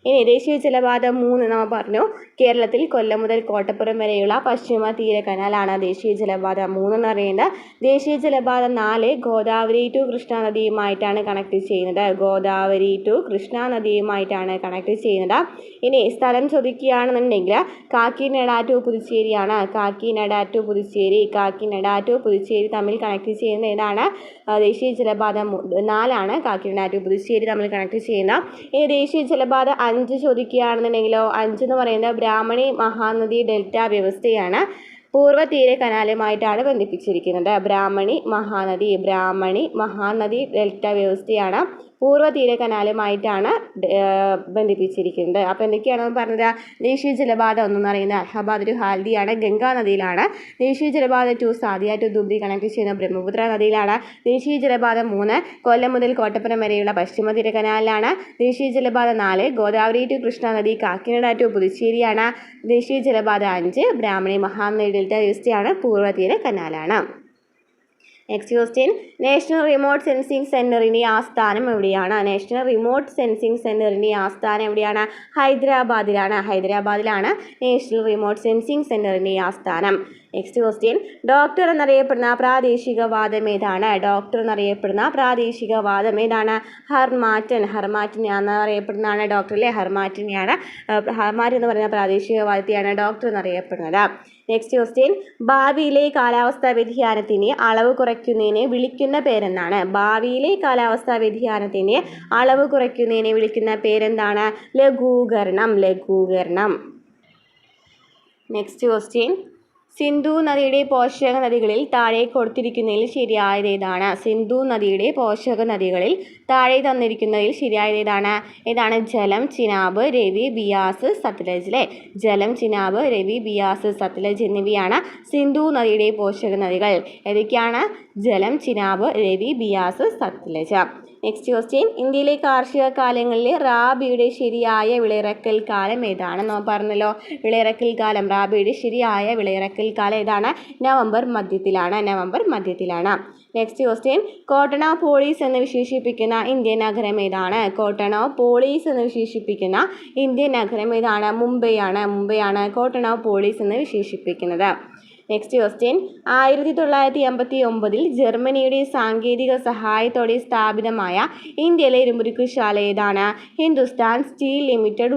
ഇനി ദേശീയ ജലപാത 3 നമ്മൾ പറഞ്ഞു. കേരളത്തിൽ കൊല്ലം മുതൽ കോട്ടപ്പുറം വരെയുള്ള പശ്ചിമ തീര കനാലാണ് ദേശീയ ജലപാത 3 എന്ന് പറയുന്നത്. ദേശീയ ജലപാത 4 ഗോദാവരി ടു കൃഷ്ണ നദിയുമായിട്ടാണ് കണക്ട് ചെയ്യുന്നത്. ഗോദാവരി ടു കൃഷ്ണ നദിയുമായിട്ടാണ് കണക്ട് ചെയ്യുന്നത്. ഇനി സ്ഥലം ചോദിക്കുകയാണെന്നുണ്ടെങ്കിൽ കാക്കിനഡ ടു പുതുച്ചേരിയാണ്. കാക്കിനഡ ടു പുതുച്ചേരി തമ്മിൽ കണക്ട് ചെയ്യുന്ന ഏതാണ്? ദേശീയ ജലപാത 4 കാക്കിനഡ ടു പുതുച്ചേരി തമ്മിൽ കണക്ട് ചെയ്യുന്ന. ഈ ദേശീയ ജലപാത 5 ചോദിക്കുകയാണെന്നുണ്ടെങ്കിലോ 5 എന്ന് പറയുന്നത് ബ്രാഹ്മണി മഹാനദി ഡെൽറ്റ വ്യവസ്ഥയാണ്. പൂർവ്വ തീര കനാലുമായിട്ടാണ് ബന്ധിപ്പിച്ചിരിക്കുന്നത്. ബ്രാഹ്മണി മഹാനദി ഡെൽറ്റ വ്യവസ്ഥയാണ് പൂർവ്വ തീര കനാലുമായിട്ടാണ് ബന്ധിപ്പിച്ചിരിക്കുന്നത്. അപ്പോൾ എന്തൊക്കെയാണ് പറഞ്ഞത്? ദേശീയ ജലപാത 1 എന്ന് പറയുന്നത് അലഹബാദ് ടു ഹാൽദിയാണ്, ഗംഗാ നദിയിലാണ്. ദേശീയ ജലപാത 2 സാദിയ ടു ദുബ്രി കണക്ട് ചെയ്യുന്ന ബ്രഹ്മപുത്ര നദിയിലാണ്. ദേശീയ ജലപാത 3 കൊല്ലം മുതൽ കോട്ടപ്പുറം വരെയുള്ള പശ്ചിമ തീര കനാലിലാണ്. ദേശീയ ജലപാത 4 ഗോദാവരി ടു കൃഷ്ണ നദി കാക്കിനഡ ടു പുതുച്ചേരിയാണ്. ദേശീയ ജലപാത 5 ബ്രാഹ്മണി മഹാനദി ഡെൽറ്റ വ്യവസ്ഥയാണ്, പൂർവ്വ തീര കനാലാണ്. Next question, national remote sensing സെൻറ്ററിൻ്റെ ആസ്ഥാനം എവിടെയാണ്? ഹൈദരാബാദിലാണ് നാഷണൽ റിമോട്ട് സെൻസിംഗ് സെൻറ്ററിൻ്റെ ആസ്ഥാനം. നെക്സ്റ്റ് ക്വസ്റ്റ്യൻ, ഡോക്ടർ എന്നറിയപ്പെടുന്ന പ്രാദേശികവാദം ഏതാണ്? ഹർമാറ്റൻ എന്നറിയപ്പെടുന്നതാണ് ഡോക്ടർ അല്ലേ? ഹർമാറ്റൻ എന്ന് പറയുന്ന പ്രാദേശികവാദത്തെയാണ് ഡോക്ടർ എന്നറിയപ്പെടുന്നത്. നെക്സ്റ്റ് ക്വസ്റ്റ്യൻ, ഭാവിയിലെ കാലാവസ്ഥാ വ്യതിയാനത്തിന് അളവ് കുറയ്ക്കുന്നതിനെ വിളിക്കുന്ന പേരെന്താണ്? ലഘൂകരണം. നെക്സ്റ്റ് ക്വസ്റ്റ്യൻ, സിന്ധു നദിയുടെ പോഷക നദികളിൽ താഴെ കൊടുത്തിരിക്കുന്നതിൽ ശരിയായത് ഏതാണ്? ഏതാണ്? ജലം, ചിനാബ്, രവി, ബിയാസ്, സത്ലജ്. ജലം, ചിനാബ്, രവി, ബിയാസ്, സത്ലജ് എന്നിവയാണ് സിന്ധു നദിയുടെ പോഷക നദികൾ. ഏതൊക്കെയാണ്? ജലം, ചിനാബ്, രവി, ബിയാസ്, സത്ലജ്. നെക്സ്റ്റ് ക്വസ്റ്റ്യൻ, ഇന്ത്യയിലെ കാർഷിക കാലങ്ങളിലെ റാബിയുടെ ശരിയായ വിളയിറക്കൽ കാലം ഏതാണ്? നമ്മൾ പറഞ്ഞല്ലോ റാബിയുടെ ശരിയായ വിളയിറക്കൽ കാലം ഏതാണ്? നവംബർ മധ്യത്തിലാണ്. നെക്സ്റ്റ് ക്വസ്റ്റ്യൻ, കോട്ടണോപോളിസ് എന്ന് വിശേഷിപ്പിക്കുന്ന ഇന്ത്യൻ നഗരം ഏതാണ്? മുംബൈയാണ് കോട്ടണോപോളിസ് എന്ന് വിശേഷിപ്പിക്കുന്നത്. നെക്സ്റ്റ് ക്വസ്റ്റ്യൻ, 1959 ജർമ്മനിയുടെ സാങ്കേതിക സഹായത്തോടെ സ്ഥാപിതമായ ഇന്ത്യയിലെ ഇരുമ്പുരുക്കുശാല ഏതാണ്? ഹിന്ദുസ്ഥാൻ സ്റ്റീൽ ലിമിറ്റഡ്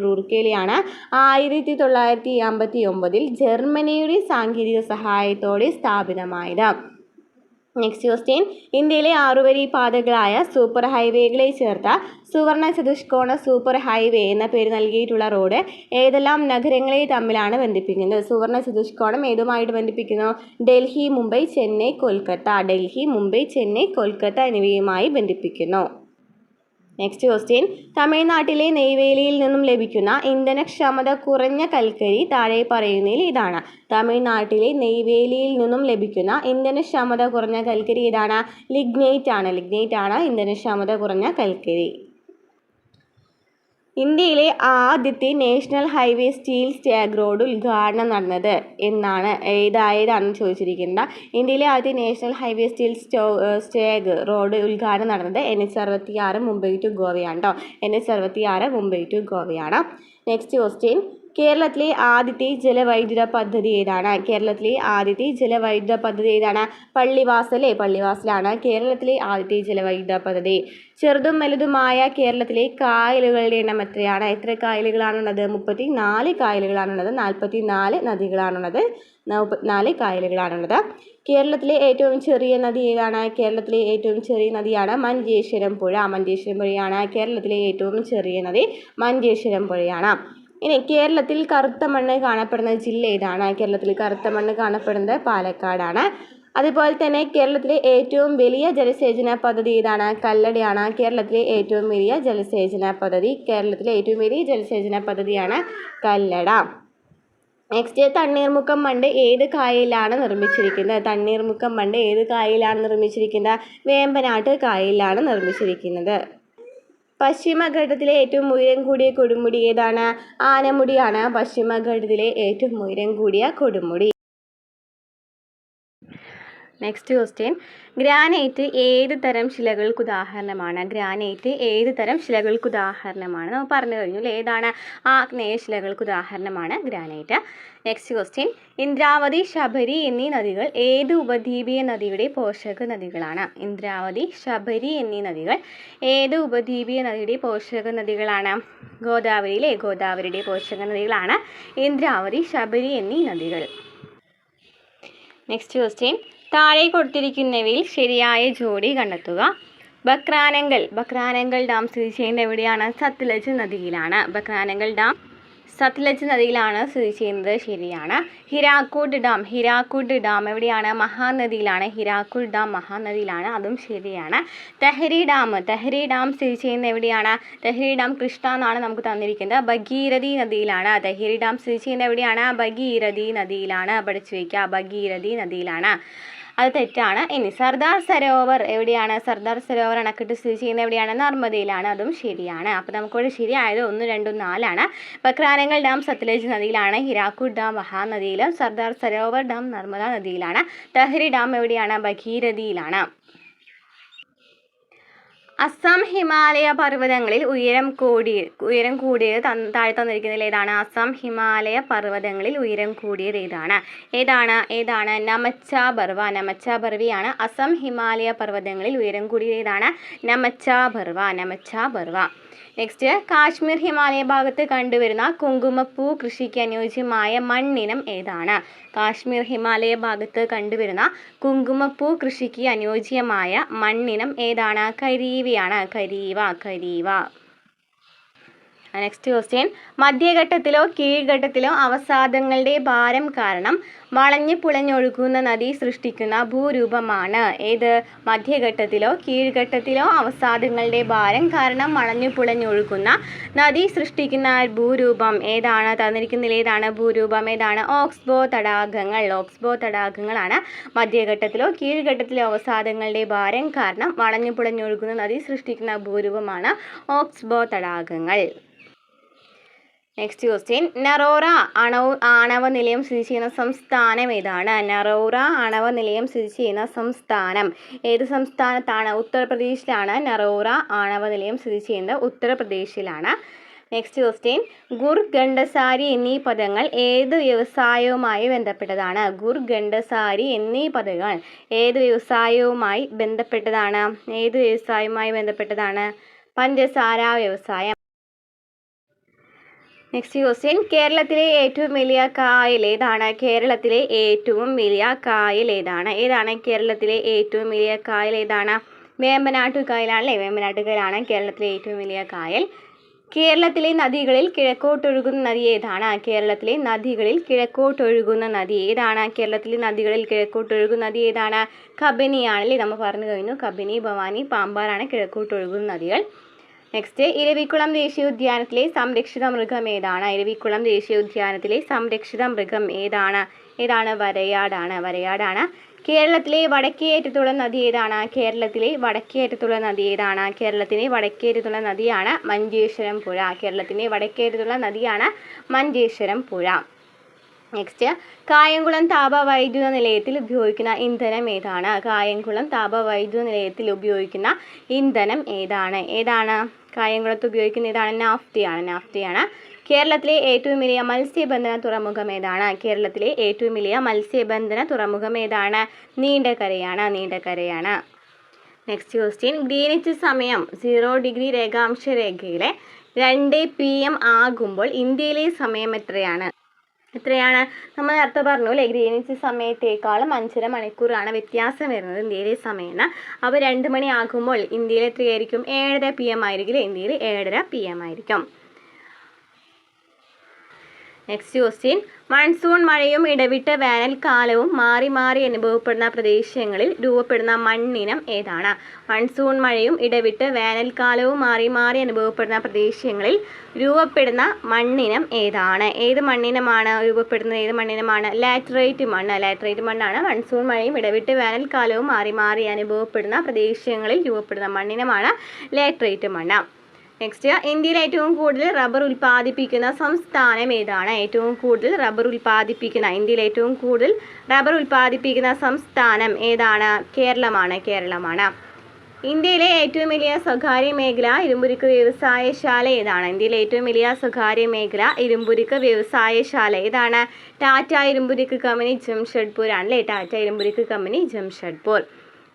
റൂർക്കേലയാണ് 1959 ജർമ്മനിയുടെ സാങ്കേതിക സഹായത്തോടെ സ്ഥാപിതമായത്. നെക്സ്റ്റ് ക്വസ്റ്റ്യൻ, ഇന്ത്യയിലെ 6 വരി പാതകളായ സൂപ്പർ ഹൈവേകളെ ചേർത്ത സുവർണ ചതുഷ്കോണ സൂപ്പർ ഹൈവേ എന്ന പേര് നൽകിയിട്ടുള്ള റോഡ് ഏതെല്ലാം നഗരങ്ങളെ തമ്മിലാണ് ബന്ധിപ്പിക്കുന്നത്? സുവർണ ചതുഷ്കോണം ഏതുമായിട്ട് ബന്ധിപ്പിക്കുന്നു? ഡൽഹി, മുംബൈ, ചെന്നൈ, കൊൽക്കത്ത എന്നിവയുമായി ബന്ധിപ്പിക്കുന്നു. നെക്സ്റ്റ് ക്വസ്റ്റ്യൻ, തമിഴ്നാട്ടിലെ നെയ്വേലിയിൽ നിന്നും ലഭിക്കുന്ന ഇന്ധനക്ഷമത കുറഞ്ഞ കൽക്കരി താഴെ പറയുന്നതിൽ ഇതാണ്? തമിഴ്നാട്ടിലെ നെയ്വേലിയിൽ നിന്നും ലഭിക്കുന്ന ഇന്ധനക്ഷമത കുറഞ്ഞ കൽക്കരി ഏതാണ്? ലിഗ്നൈറ്റ് ആണ് ഇന്ധനക്ഷമത കുറഞ്ഞ കൽക്കരി. ഇന്ത്യയിലെ ആദ്യത്തെ national highway steel slag road ഉദ്ഘാടനം നടന്നത് എന്നാണ്? ഏതാണെന്ന് ചോദിച്ചിരിക്കുന്നത്. ഇന്ത്യയിലെ ആദ്യത്തെ national highway steel slag road ഉദ്ഘാടനം നടന്നത് NH66 മുംബൈ ടു ഗോവയാണ്. നെക്സ്റ്റ് ക്വസ്റ്റ്യൻ, കേരളത്തിലെ ആദ്യത്തെ ജലവൈദ്യുത പദ്ധതി ഏതാണ്? പള്ളിവാസലാണ് കേരളത്തിലെ ആദ്യത്തെ ജലവൈദ്യുത പദ്ധതി. ചെറുതും വലുതുമായ കേരളത്തിലെ കായലുകളുടെ എണ്ണം എത്രയാണ്? എത്ര കായലുകളാണുള്ളത്? 34 കായലുകളാണുള്ളത്. 44 നദികളാണുള്ളത്. 44 കായലുകളാണുള്ളത്. കേരളത്തിലെ ഏറ്റവും ചെറിയ നദി ഏതാണ്? കേരളത്തിലെ ഏറ്റവും ചെറിയ നദിയാണ് മഞ്ചേശ്വരം പുഴയാണ് കേരളത്തിലെ ഏറ്റവും ചെറിയ നദി. മഞ്ചേശ്വരം പുഴയാണ്. ഇനി കേരളത്തിൽ കറുത്ത മണ്ണ് കാണപ്പെടുന്ന ജില്ല ഏതാണ്? കേരളത്തിൽ കറുത്ത മണ്ണ് കാണപ്പെടുന്നത് പാലക്കാടാണ്. അതുപോലെ തന്നെ കേരളത്തിലെ ഏറ്റവും വലിയ ജലസേചന പദ്ധതി ഏതാണ്? കല്ലടയാണ് കേരളത്തിലെ ഏറ്റവും വലിയ ജലസേചന പദ്ധതിയാണ് കല്ലട. നെക്സ്റ്റ്, തണ്ണീർമുക്കം ബണ്ട് ഏത് കായലിലാണ് നിർമ്മിച്ചിരിക്കുന്നത്? വേമ്പനാട്ട് കായലിലാണ് നിർമ്മിച്ചിരിക്കുന്നത്. പശ്ചിമഘട്ടത്തിലെ ഏറ്റവും ഉയരം കൂടിയ കൊടുമുടി ഏതാണ്? ആനമുടിയാണ് പശ്ചിമഘട്ടത്തിലെ ഏറ്റവും ഉയരം കൂടിയ കൊടുമുടി. നെക്സ്റ്റ് ക്വസ്റ്റ്യൻ, ഗ്രാനൈറ്റ് ഏത് തരം ശിലകൾക്ക് ഉദാഹരണമാണ്? ഗ്രാനൈറ്റ് ഏത് തരം ശിലകൾക്ക് ഉദാഹരണമാണ്? നമ്മൾ പറഞ്ഞു കഴിഞ്ഞു. ഏതാണ്? ആഗ്നേയ ശിലകൾക്ക് ഉദാഹരണമാണ് granite. Next question, Indravati, Sabari എന്നീ നദികൾ ഏത് ഉപദ്വീപീയ നദിയുടെ പോഷക നദികളാണ്? ഇന്ദ്രാവതി, ശബരി എന്നീ നദികൾ ഏത് ഉപദ്വീപീയ നദിയുടെ പോഷക നദികളാണ്? ഗോദാവരിയുടെ പോഷക നദികളാണ് ഇന്ദ്രാവതി, ശബരി എന്നീ നദികൾ. നെക്സ്റ്റ് ക്വസ്റ്റ്യൻ, താഴെ കൊടുത്തിരിക്കുന്നവയിൽ ശരിയായ ജോഡി കണ്ടെത്തുക. ബക്രാനങ്കൽ ഡാം സ്ഥിതി ചെയ്യുന്നത് എവിടെയാണ്? സത്ലജ് നദിയിലാണ്. ബക്രാനങ്കൽ ഡാം സത്ലജ് നദിയിലാണ് സ്ഥിതി ചെയ്യുന്നത്. ശരിയാണ്. ഹിരാക്കുഡ് ഡാം എവിടെയാണ്? മഹാനദിയിലാണ്. ഹിരാക്കുഡ് ഡാം മഹാനദിയിലാണ്. അതും ശരിയാണ്. തെഹരി ഡാം സ്ഥിതി ചെയ്യുന്നത് എവിടെയാണ്? തെഹരി ഡാം കൃഷ്ണ എന്നാണ് നമുക്ക് തന്നിരിക്കുന്നത്. ഭഗീരഥി നദിയിലാണ്. തെഹരി ഡാം സ്ഥിതി ചെയ്യുന്നത് എവിടെയാണ്? ഭഗീരഥി നദിയിലാണ്. പഠിച്ചു വയ്ക്കുക, ഭഗീരഥി നദിയിലാണ്. അത് തെറ്റാണ്. ഇനി സർദാർ സരോവർ എവിടെയാണ്? സർദാർ സരോവർ അണക്കെട്ട് സ്ഥിതി ചെയ്യുന്നത് എവിടെയാണ്? നർമ്മദയിലാണ്. അതും ശരിയാണ്. അപ്പോൾ നമുക്കിവിടെ ശരിയായത് 1, 2, 4. Bhakra Nangal dam Sutlej നദിയിലാണ്. Hirakud dam മഹാനദിയിലും. Sardar Sarovar dam Narmada നദിയിലാണ്. Tehri dam എവിടെയാണ്? ഭഗീരഥിയിലാണ്. അസം ഹിമാലയ പർവ്വതങ്ങളിൽ ഉയരം കൂടിയത് താഴെ തന്നിരിക്കുന്നതിൽ ഏതാണ്? അസം ഹിമാലയ പർവ്വതങ്ങളിൽ ഉയരം കൂടിയത് ഏതാണ്? നമച്ച ബർവയാണ്. അസം ഹിമാലയ പർവ്വതങ്ങളിൽ ഉയരം കൂടിയത് ഏതാണ്? നമച്ച ബർവ. നെക്സ്റ്റ്, കാശ്മീർ ഹിമാലയ ഭാഗത്ത് കണ്ടുവരുന്ന കുങ്കുമപ്പൂ കൃഷിക്ക് അനുയോജ്യമായ മണ്ണിനം ഏതാണ്? കാശ്മീർ ഹിമാലയ ഭാഗത്ത് കണ്ടുവരുന്ന കുങ്കുമപ്പൂ കൃഷിക്ക് അനുയോജ്യമായ മണ്ണിനം ഏതാണ്? കരീവയാണ്. കരീവ. നെക്സ്റ്റ് ക്വസ്റ്റ്യൻ, മധ്യഘട്ടത്തിലോ കീഴ്ഘട്ടത്തിലോ അവസാദങ്ങളുടെ ഭാരം കാരണം വളഞ്ഞു പുളഞ്ഞൊഴുകുന്ന നദി സൃഷ്ടിക്കുന്ന ഭൂരൂപമാണ് ഏത്? മധ്യഘട്ടത്തിലോ കീഴ്ഘട്ടത്തിലോ അവസാദങ്ങളുടെ ഭാരം കാരണം വളഞ്ഞു പുളഞ്ഞൊഴുകുന്ന നദി സൃഷ്ടിക്കുന്ന ഭൂരൂപം ഏതാണ്? തന്നിരിക്കുന്നതിൽ ഏതാണ് ഭൂരൂപം? ഏതാണ്? ഓക്സ്ബോ തടാകങ്ങളാണ് മധ്യഘട്ടത്തിലോ കീഴ്ഘട്ടത്തിലോ അവസാദങ്ങളുടെ ഭാരം കാരണം വളഞ്ഞു പുളഞ്ഞൊഴുകുന്ന നദി സൃഷ്ടിക്കുന്ന ഭൂരൂപമാണ് ഓക്സ്ബോ തടാകങ്ങൾ. നെക്സ്റ്റ് ക്വസ്റ്റ്യൻ, നറോറ ആണവ നിലയം സ്ഥിതി ചെയ്യുന്ന സംസ്ഥാനം ഏതാണ്? നറോറ ആണവ നിലയം സ്ഥിതി ചെയ്യുന്ന സംസ്ഥാനം ഏത് സംസ്ഥാനത്താണ്? ഉത്തർപ്രദേശിലാണ്. നറോറ ആണവ നിലയം സ്ഥിതി ചെയ്യുന്നത് ഉത്തർപ്രദേശിലാണ്. നെക്സ്റ്റ് ക്വസ്റ്റ്യൻ, ഗുർ ഗണ്ഡസാരി എന്നീ പദങ്ങൾ ഏത് വ്യവസായവുമായി ബന്ധപ്പെട്ടതാണ്? ഗുർ ഗണ്ഡസാരി എന്നീ പദങ്ങൾ ഏത് വ്യവസായവുമായി ബന്ധപ്പെട്ടതാണ്? പഞ്ചസാര വ്യവസായം. നെക്സ്റ്റ് ക്വസ്റ്റ്യൻ, കേരളത്തിലെ ഏറ്റവും വലിയ കായൽ ഏതാണ്? കേരളത്തിലെ ഏറ്റവും വലിയ കായൽ ഏതാണ്? കേരളത്തിലെ ഏറ്റവും വലിയ കായൽ ഏതാണ്? വേമ്പനാട്ടുകായലാണല്ലേ. വേമ്പനാട്ടുകായലാണ് കേരളത്തിലെ ഏറ്റവും വലിയ കായൽ. കേരളത്തിലെ നദികളിൽ കിഴക്കോട്ടൊഴുകുന്ന നദി ഏതാണ്? കേരളത്തിലെ നദികളിൽ കിഴക്കോട്ടൊഴുകുന്ന നദി ഏതാണ്? കേരളത്തിലെ നദികളിൽ കിഴക്കോട്ടൊഴുകുന്ന നദി ഏതാണ്? കബനിയാണല്ലേ. നമ്മൾ പറഞ്ഞു കഴിഞ്ഞു. കബനി, ഭവാനി, പാമ്പാറാണ് കിഴക്കോട്ടൊഴുകുന്ന നദികൾ. നെക്സ്റ്റ്, ഇരവിക്കുളം ദേശീയോദ്യാനത്തിലെ സംരക്ഷിത മൃഗം ഏതാണ്? ഇരവിക്കുളം ദേശീയോദ്യാനത്തിലെ സംരക്ഷിത മൃഗം ഏതാണ്? വരയാടാണ്. കേരളത്തിലെ വടക്കേ അറ്റത്തുള്ള നദി ഏതാണ്? കേരളത്തിലെ വടക്കേ അറ്റത്തുള്ള നദിയാണ് മഞ്ചേശ്വരം പുഴ. കേരളത്തിൻ്റെ വടക്കേ അറ്റത്തുള്ള നദിയാണ് മഞ്ചേശ്വരം പുഴ. നെക്സ്റ്റ്, കായംകുളം താപവൈദ്യുത നിലയത്തിൽ ഉപയോഗിക്കുന്ന ഇന്ധനം ഏതാണ്? കായംകുളം താപവൈദ്യുത നിലയത്തിൽ ഉപയോഗിക്കുന്ന ഇന്ധനം ഏതാണ്? കായംകുളത്ത് ഉപയോഗിക്കുന്ന ഏതാണ്? നാഫ്തയാണ്. കേരളത്തിലെ ഏറ്റവും വലിയ മത്സ്യബന്ധന തുറമുഖം ഏതാണ്? കേരളത്തിലെ ഏറ്റവും വലിയ മത്സ്യബന്ധന തുറമുഖം ഏതാണ്? നീണ്ടകരയാണ്. നെക്സ്റ്റ് ക്വസ്റ്റ്യൻ, ഗ്രീനിച്ച് സമയം 0 ഡിഗ്രി രേഖാംശ രേഖയിലെ 2 PM ആകുമ്പോൾ ഇന്ത്യയിലെ സമയം എത്രയാണ്? നമ്മൾ നേരത്തെ പറഞ്ഞു അല്ലേ, ഗ്രീനിച്ച് സമയത്തേക്കാളും 5.5 മണിക്കൂറാണ് വ്യത്യാസം വരുന്നത് ഇന്ത്യയിലെ സമയം. അപ്പോൾ 2 മണി ആകുമ്പോൾ ഇന്ത്യയിൽ എത്രയായിരിക്കും? 7:30 PM ആയിരിക്കും. ഇന്ത്യയിൽ 7:30 PM ആയിരിക്കും. നെക്സ്റ്റ് ക്വസ്റ്റ്യൻ, മൺസൂൺ മഴയും ഇടവിട്ട് വേനൽക്കാലവും മാറി മാറി അനുഭവപ്പെടുന്ന പ്രദേശങ്ങളിൽ രൂപപ്പെടുന്ന മണ്ണിനം ഏതാണ്? മൺസൂൺ മഴയും ഇടവിട്ട് വേനൽക്കാലവും മാറി മാറി അനുഭവപ്പെടുന്ന പ്രദേശങ്ങളിൽ രൂപപ്പെടുന്ന മണ്ണിനം ഏതാണ്? ഏത് മണ്ണിനമാണ് രൂപപ്പെടുന്നത്? ഏത് മണ്ണിനമാണ്? ലാറ്ററൈറ്റ് മണ്ണാണ്. മൺസൂൺ മഴയും ഇടവിട്ട് വേനൽക്കാലവും മാറി മാറി അനുഭവപ്പെടുന്ന പ്രദേശങ്ങളിൽ രൂപപ്പെടുന്ന മണ്ണിനമാണ് ലാറ്ററൈറ്റ് മണ്ണ്. നെക്സ്റ്റ്, ഇന്ത്യയിൽ ഏറ്റവും കൂടുതൽ റബ്ബർ ഉൽപ്പാദിപ്പിക്കുന്ന സംസ്ഥാനം ഏതാണ്? ഏറ്റവും കൂടുതൽ റബ്ബർ ഉൽപ്പാദിപ്പിക്കുന്ന ഇന്ത്യയിൽ ഏറ്റവും കൂടുതൽ റബ്ബർ ഉൽപ്പാദിപ്പിക്കുന്ന സംസ്ഥാനം ഏതാണ്? കേരളമാണ്. ഇന്ത്യയിലെ ഏറ്റവും വലിയ സ്വകാര്യ മേഖല ഇരുമ്പുരുക്ക് വ്യവസായശാല ഏതാണ്? ഇന്ത്യയിലെ ഏറ്റവും വലിയ സ്വകാര്യ മേഖല ഇരുമ്പുരുക്ക് വ്യവസായശാല ഏതാണ്? ടാറ്റ ഇരുമ്പുരുക്ക് കമ്പനി ജംഷഡ്പൂർ ആണല്ലേ. ടാറ്റ ഇരുമ്പുരുക്ക് കമ്പനി ജംഷഡ്പൂർ.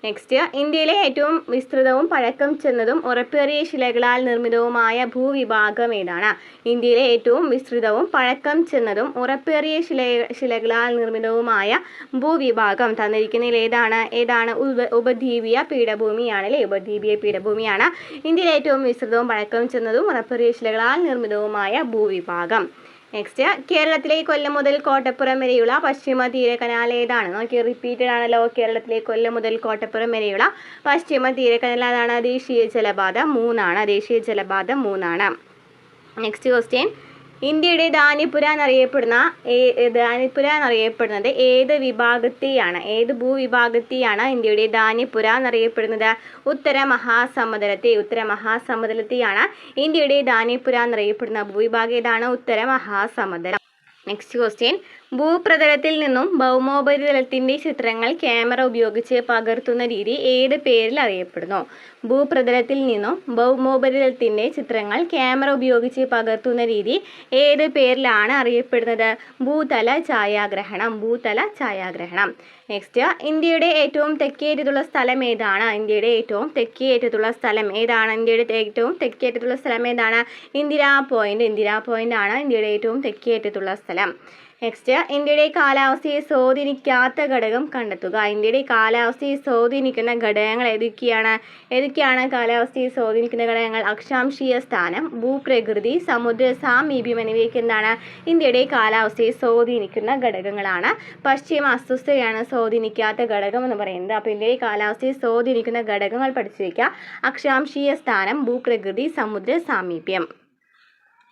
നെക്സ്റ്റ്, ഇന്ത്യയിലെ ഏറ്റവും വിസ്തൃതവും പഴക്കം ചെന്നതും ഉറപ്പേറിയ ശിലകളാൽ നിർമ്മിതവുമായ ഭൂവിഭാഗം ഏതാണ്? ഇന്ത്യയിലെ ഏറ്റവും വിസ്തൃതവും പഴക്കം ചെന്നതും ഉറപ്പേറിയ ശിലകളാൽ നിർമ്മിതവുമായ ഭൂവിഭാഗം തന്നിരിക്കുന്നതിൽ ഏതാണ്? ഉപദ്വീപീയ പീഠഭൂമിയാണ് അല്ലേ. ഉപദ്വീപീയ പീഠഭൂമിയാണ് ഇന്ത്യയിലെ ഏറ്റവും വിസ്തൃതവും പഴക്കം ചെന്നതും ഉറപ്പേറിയ ശിലകളാൽ നിർമ്മിതവുമായ ഭൂവിഭാഗം. നെക്സ്റ്റ്, കേരളത്തിലെ കൊല്ലം മുതൽ കോട്ടപ്പുറം വരെയുള്ള പശ്ചിമ തീര കനാൽ ഏതാണ്? നോക്കി, റിപ്പീറ്റഡ് ആണല്ലോ. കേരളത്തിലെ കൊല്ലം മുതൽ കോട്ടപ്പുറം വരെയുള്ള പശ്ചിമ തീര കനാൽ ഏതാണ്? ദേശീയ ജലപാത 3 ദേശീയ ജലപാത 3. നെക്സ്റ്റ് ക്വസ്റ്റ്യൻ, ഇന്ത്യയുടെ ധാന്യപ്പുര എന്നറിയപ്പെടുന്നത് ഏത് വിഭാഗത്തെയാണ്? ഏത് ഭൂവിഭാഗത്തെയാണ് ഇന്ത്യയുടെ ധാന്യപ്പുര എന്നറിയപ്പെടുന്നത്? ഉത്തര മഹാസമുദ്രത്തെയാണ് ഇന്ത്യയുടെ ധാന്യപ്പുര എന്നറിയപ്പെടുന്ന ഭൂവിഭാഗം ഏതാണ്? ഉത്തര മഹാസമുദ്രം. നെക്സ്റ്റ് ക്വസ്റ്റ്യൻ, ഭൂപ്രതലത്തിൽ നിന്നും ഭൗമോപരിതലത്തിൻ്റെ ചിത്രങ്ങൾ ക്യാമറ ഉപയോഗിച്ച് പകർത്തുന്ന രീതി ഏത് പേരിൽ അറിയപ്പെടുന്നു? ഭൂപ്രതലത്തിൽ നിന്നും ഭൗമോപരിതലത്തിൻ്റെ ചിത്രങ്ങൾ ക്യാമറ ഉപയോഗിച്ച് പകർത്തുന്ന രീതി ഏത് പേരിലാണ് അറിയപ്പെടുന്നത്? ഭൂതല ഛായാഗ്രഹണം. നെക്സ്റ്റ്, ഇന്ത്യയുടെ ഏറ്റവും തെക്കേയറ്റത്തുള്ള സ്ഥലം ഏതാണ്? ഇന്ത്യയുടെ ഏറ്റവും തെക്കേയറ്റത്തുള്ള സ്ഥലം ഏതാണ്? ഇന്ദിരാ പോയിന്റ് ആണ് ഇന്ത്യയുടെ ഏറ്റവും തെക്കേയറ്റത്തുള്ള സ്ഥലം. നെക്സ്റ്റ്, ഇന്ത്യയുടെ കാലാവസ്ഥയെ സ്വാധീനിക്കാത്ത ഘടകം കണ്ടെത്തുക. ഇന്ത്യയുടെ കാലാവസ്ഥയെ സ്വാധീനിക്കുന്ന ഘടകങ്ങൾ ഏതൊക്കെയാണ് കാലാവസ്ഥയെ സ്വാധീനിക്കുന്ന ഘടകങ്ങൾ? അക്ഷാംശീയ സ്ഥാനം, ഭൂപ്രകൃതി, സമുദ്ര സാമീപ്യം എന്നിവയൊക്കെ എന്താണ്? ഇന്ത്യയുടെ കാലാവസ്ഥയെ സ്വാധീനിക്കുന്ന ഘടകങ്ങളാണ്. പശ്ചിമ അസ്വസ്ഥതയാണ് സ്വാധീനിക്കാത്ത ഘടകം എന്ന് പറയുന്നത്. അപ്പോൾ ഇന്ത്യയുടെ കാലാവസ്ഥയെ സ്വാധീനിക്കുന്ന ഘടകങ്ങൾ പഠിച്ചു വയ്ക്കുക. അക്ഷാംശീയ സ്ഥാനം, ഭൂപ്രകൃതി, സമുദ്ര സാമീപ്യം.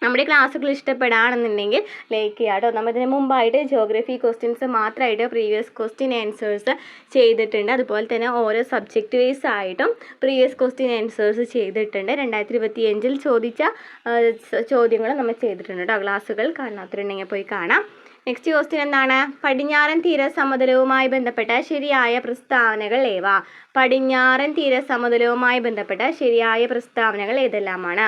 നമ്മുടെ ക്ലാസ്സുകൾ ഇഷ്ടപ്പെടുകയാണെന്നുണ്ടെങ്കിൽ ലൈക്ക് ചെയ്യുക കേട്ടോ. നമ്മൾ ഇതിന് മുമ്പായിട്ട് ജോഗ്രഫി ക്വസ്റ്റ്യൻസ് മാത്രമായിട്ട് പ്രീവിയസ് ക്വസ്റ്റ്യൻ ആൻസേഴ്സ് ചെയ്തിട്ടുണ്ട്. അതുപോലെ തന്നെ ഓരോ സബ്ജക്റ്റ് വൈസ് ആയിട്ടും പ്രീവിയസ് ക്വസ്റ്റ്യൻ ആൻസേഴ്സ് ചെയ്തിട്ടുണ്ട്. 2025 ചോദിച്ച ചോദ്യങ്ങൾ നമ്മൾ ചെയ്തിട്ടുണ്ട് കേട്ടോ. ക്ലാസ്സുകൾ കാണാത്തവരുണ്ടെങ്കിൽ പോയി കാണാം. നെക്സ്റ്റ് ക്വസ്റ്റ്യൻ എന്താണ്? പടിഞ്ഞാറൻ തീരസമതലവുമായി ബന്ധപ്പെട്ട ശരിയായ പ്രസ്താവനകൾ ഏവ? പടിഞ്ഞാറൻ തീരസമതലവുമായി ബന്ധപ്പെട്ട ശരിയായ പ്രസ്താവനകൾ ഏതെല്ലാമാണ്?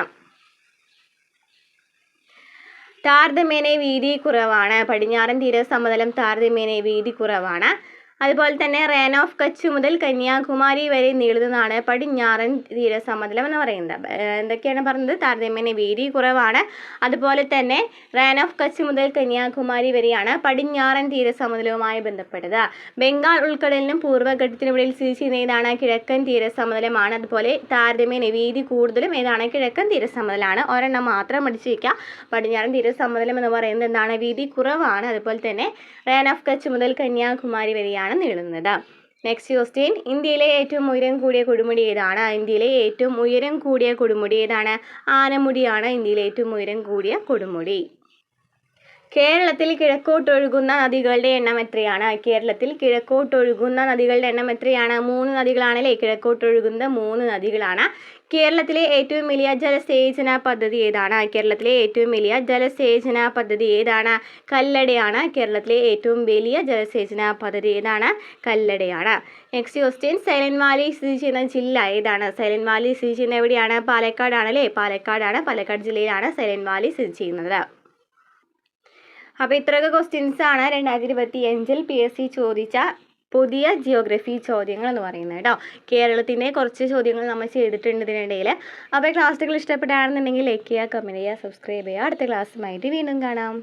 താരതമ്യേന വീതി കുറവാണ്. പടിഞ്ഞാറൻ തീരസമതലം താരതമ്യേന വീതി കുറവാണ്. അതുപോലെ തന്നെ റേൻ ഓഫ് കച്ച് മുതൽ കന്യാകുമാരി വരെ നീളുന്നതാണ് പടിഞ്ഞാറൻ തീരസമതലം എന്ന് പറയുന്നത്. എന്തൊക്കെയാണ് പറഞ്ഞത്? താരതമ്യേന വീതി കുറവാണ്. അതുപോലെ തന്നെ റേൻ ഓഫ് കച്ച് മുതൽ കന്യാകുമാരി വരെയാണ് പടിഞ്ഞാറൻ തീരസമതലവുമായി ബന്ധപ്പെട്ടത്. ബംഗാൾ ഉൾക്കടലിനും പൂർവ്വഘട്ടത്തിനുമിടയിൽ സ്ഥിതി ചെയ്യുന്ന ഏതാണ്? കിഴക്കൻ തീരസമതലമാണ്. അതുപോലെ താരതമ്യേന വീതി കൂടുതലും ഏതാണ്? കിഴക്കൻ തീരസമതലമാണ്. ഒരെണ്ണം മാത്രം പഠിച്ചു വയ്ക്കുക. പടിഞ്ഞാറൻ തീരസമതലം എന്ന് പറയുന്നത് എന്താണ്? വീതി കുറവാണ്. അതുപോലെ തന്നെ റേൻ ഓഫ് കച്ച് മുതൽ കന്യാകുമാരി വരെയാണ് നീളുന്നത്. നെക്സ്റ്റ് ക്വസ്റ്റ്യൻ, ഇന്ത്യയിലെ ഏറ്റവും ഉയരം കൂടിയ കൊടുമുടി ഏതാണ്? ഇന്ത്യയിലെ ഏറ്റവും ഉയരം കൂടിയ കൊടുമുടി ഏതാണ്? ആനമുടിയാണ് ഇന്ത്യയിലെ ഏറ്റവും ഉയരം കൂടിയ കൊടുമുടി. കേരളത്തിൽ കിഴക്കോട്ടൊഴുകുന്ന നദികളുടെ എണ്ണം എത്രയാണ്? കേരളത്തിൽ കിഴക്കോട്ടൊഴുകുന്ന നദികളുടെ എണ്ണം എത്രയാണ്? 3 നദികളാണല്ലേ. കിഴക്കോട്ടൊഴുകുന്ന 3 നദികളാണ്. കേരളത്തിലെ ഏറ്റവും വലിയ ജലസേചന പദ്ധതി ഏതാണ്? കേരളത്തിലെ ഏറ്റവും വലിയ ജലസേചന പദ്ധതി ഏതാണ്? കല്ലടയാണ്. കേരളത്തിലെ ഏറ്റവും വലിയ ജലസേചന പദ്ധതി ഏതാണ്? കല്ലടയാണ്. നെക്സ്റ്റ് ക്വസ്റ്റ്യൻ, സൈലന്റ് വാലി സ്ഥിതി ചെയ്യുന്ന ജില്ല ഏതാണ്? സൈലന്റ് വാലി സ്ഥിതി ചെയ്യുന്ന എവിടെയാണ്? പാലക്കാടാണല്ലേ. പാലക്കാട് ജില്ലയിലാണ് സൈലന്റ് വാലി സ്ഥിതി ചെയ്യുന്നത്. അപ്പോൾ ഇത്രയൊക്കെ ക്വസ്റ്റ്യൻസ് ആണ് 2025 PSC ചോദിച്ച പുതിയ ജിയോഗ്രഫി ചോദ്യങ്ങൾ എന്ന് പറയുന്നത് കേട്ടോ. കേരളത്തിൻ്റെ കുറച്ച് ചോദ്യങ്ങൾ നമ്മൾ ചെയ്തിട്ടുണ്ട് ഇതിനിടയിൽ. അപ്പോൾ ക്ലാസ്സുകൾ ഇഷ്ടപ്പെടുകയാണെന്നുണ്ടെങ്കിൽ ലൈക്ക് ചെയ്യുക, കമൻറ്റ് ചെയ്യുക, സബ്സ്ക്രൈബ് ചെയ്യുക. അടുത്ത ക്ലാസ്സുമായിട്ട് വീണ്ടും കാണാം.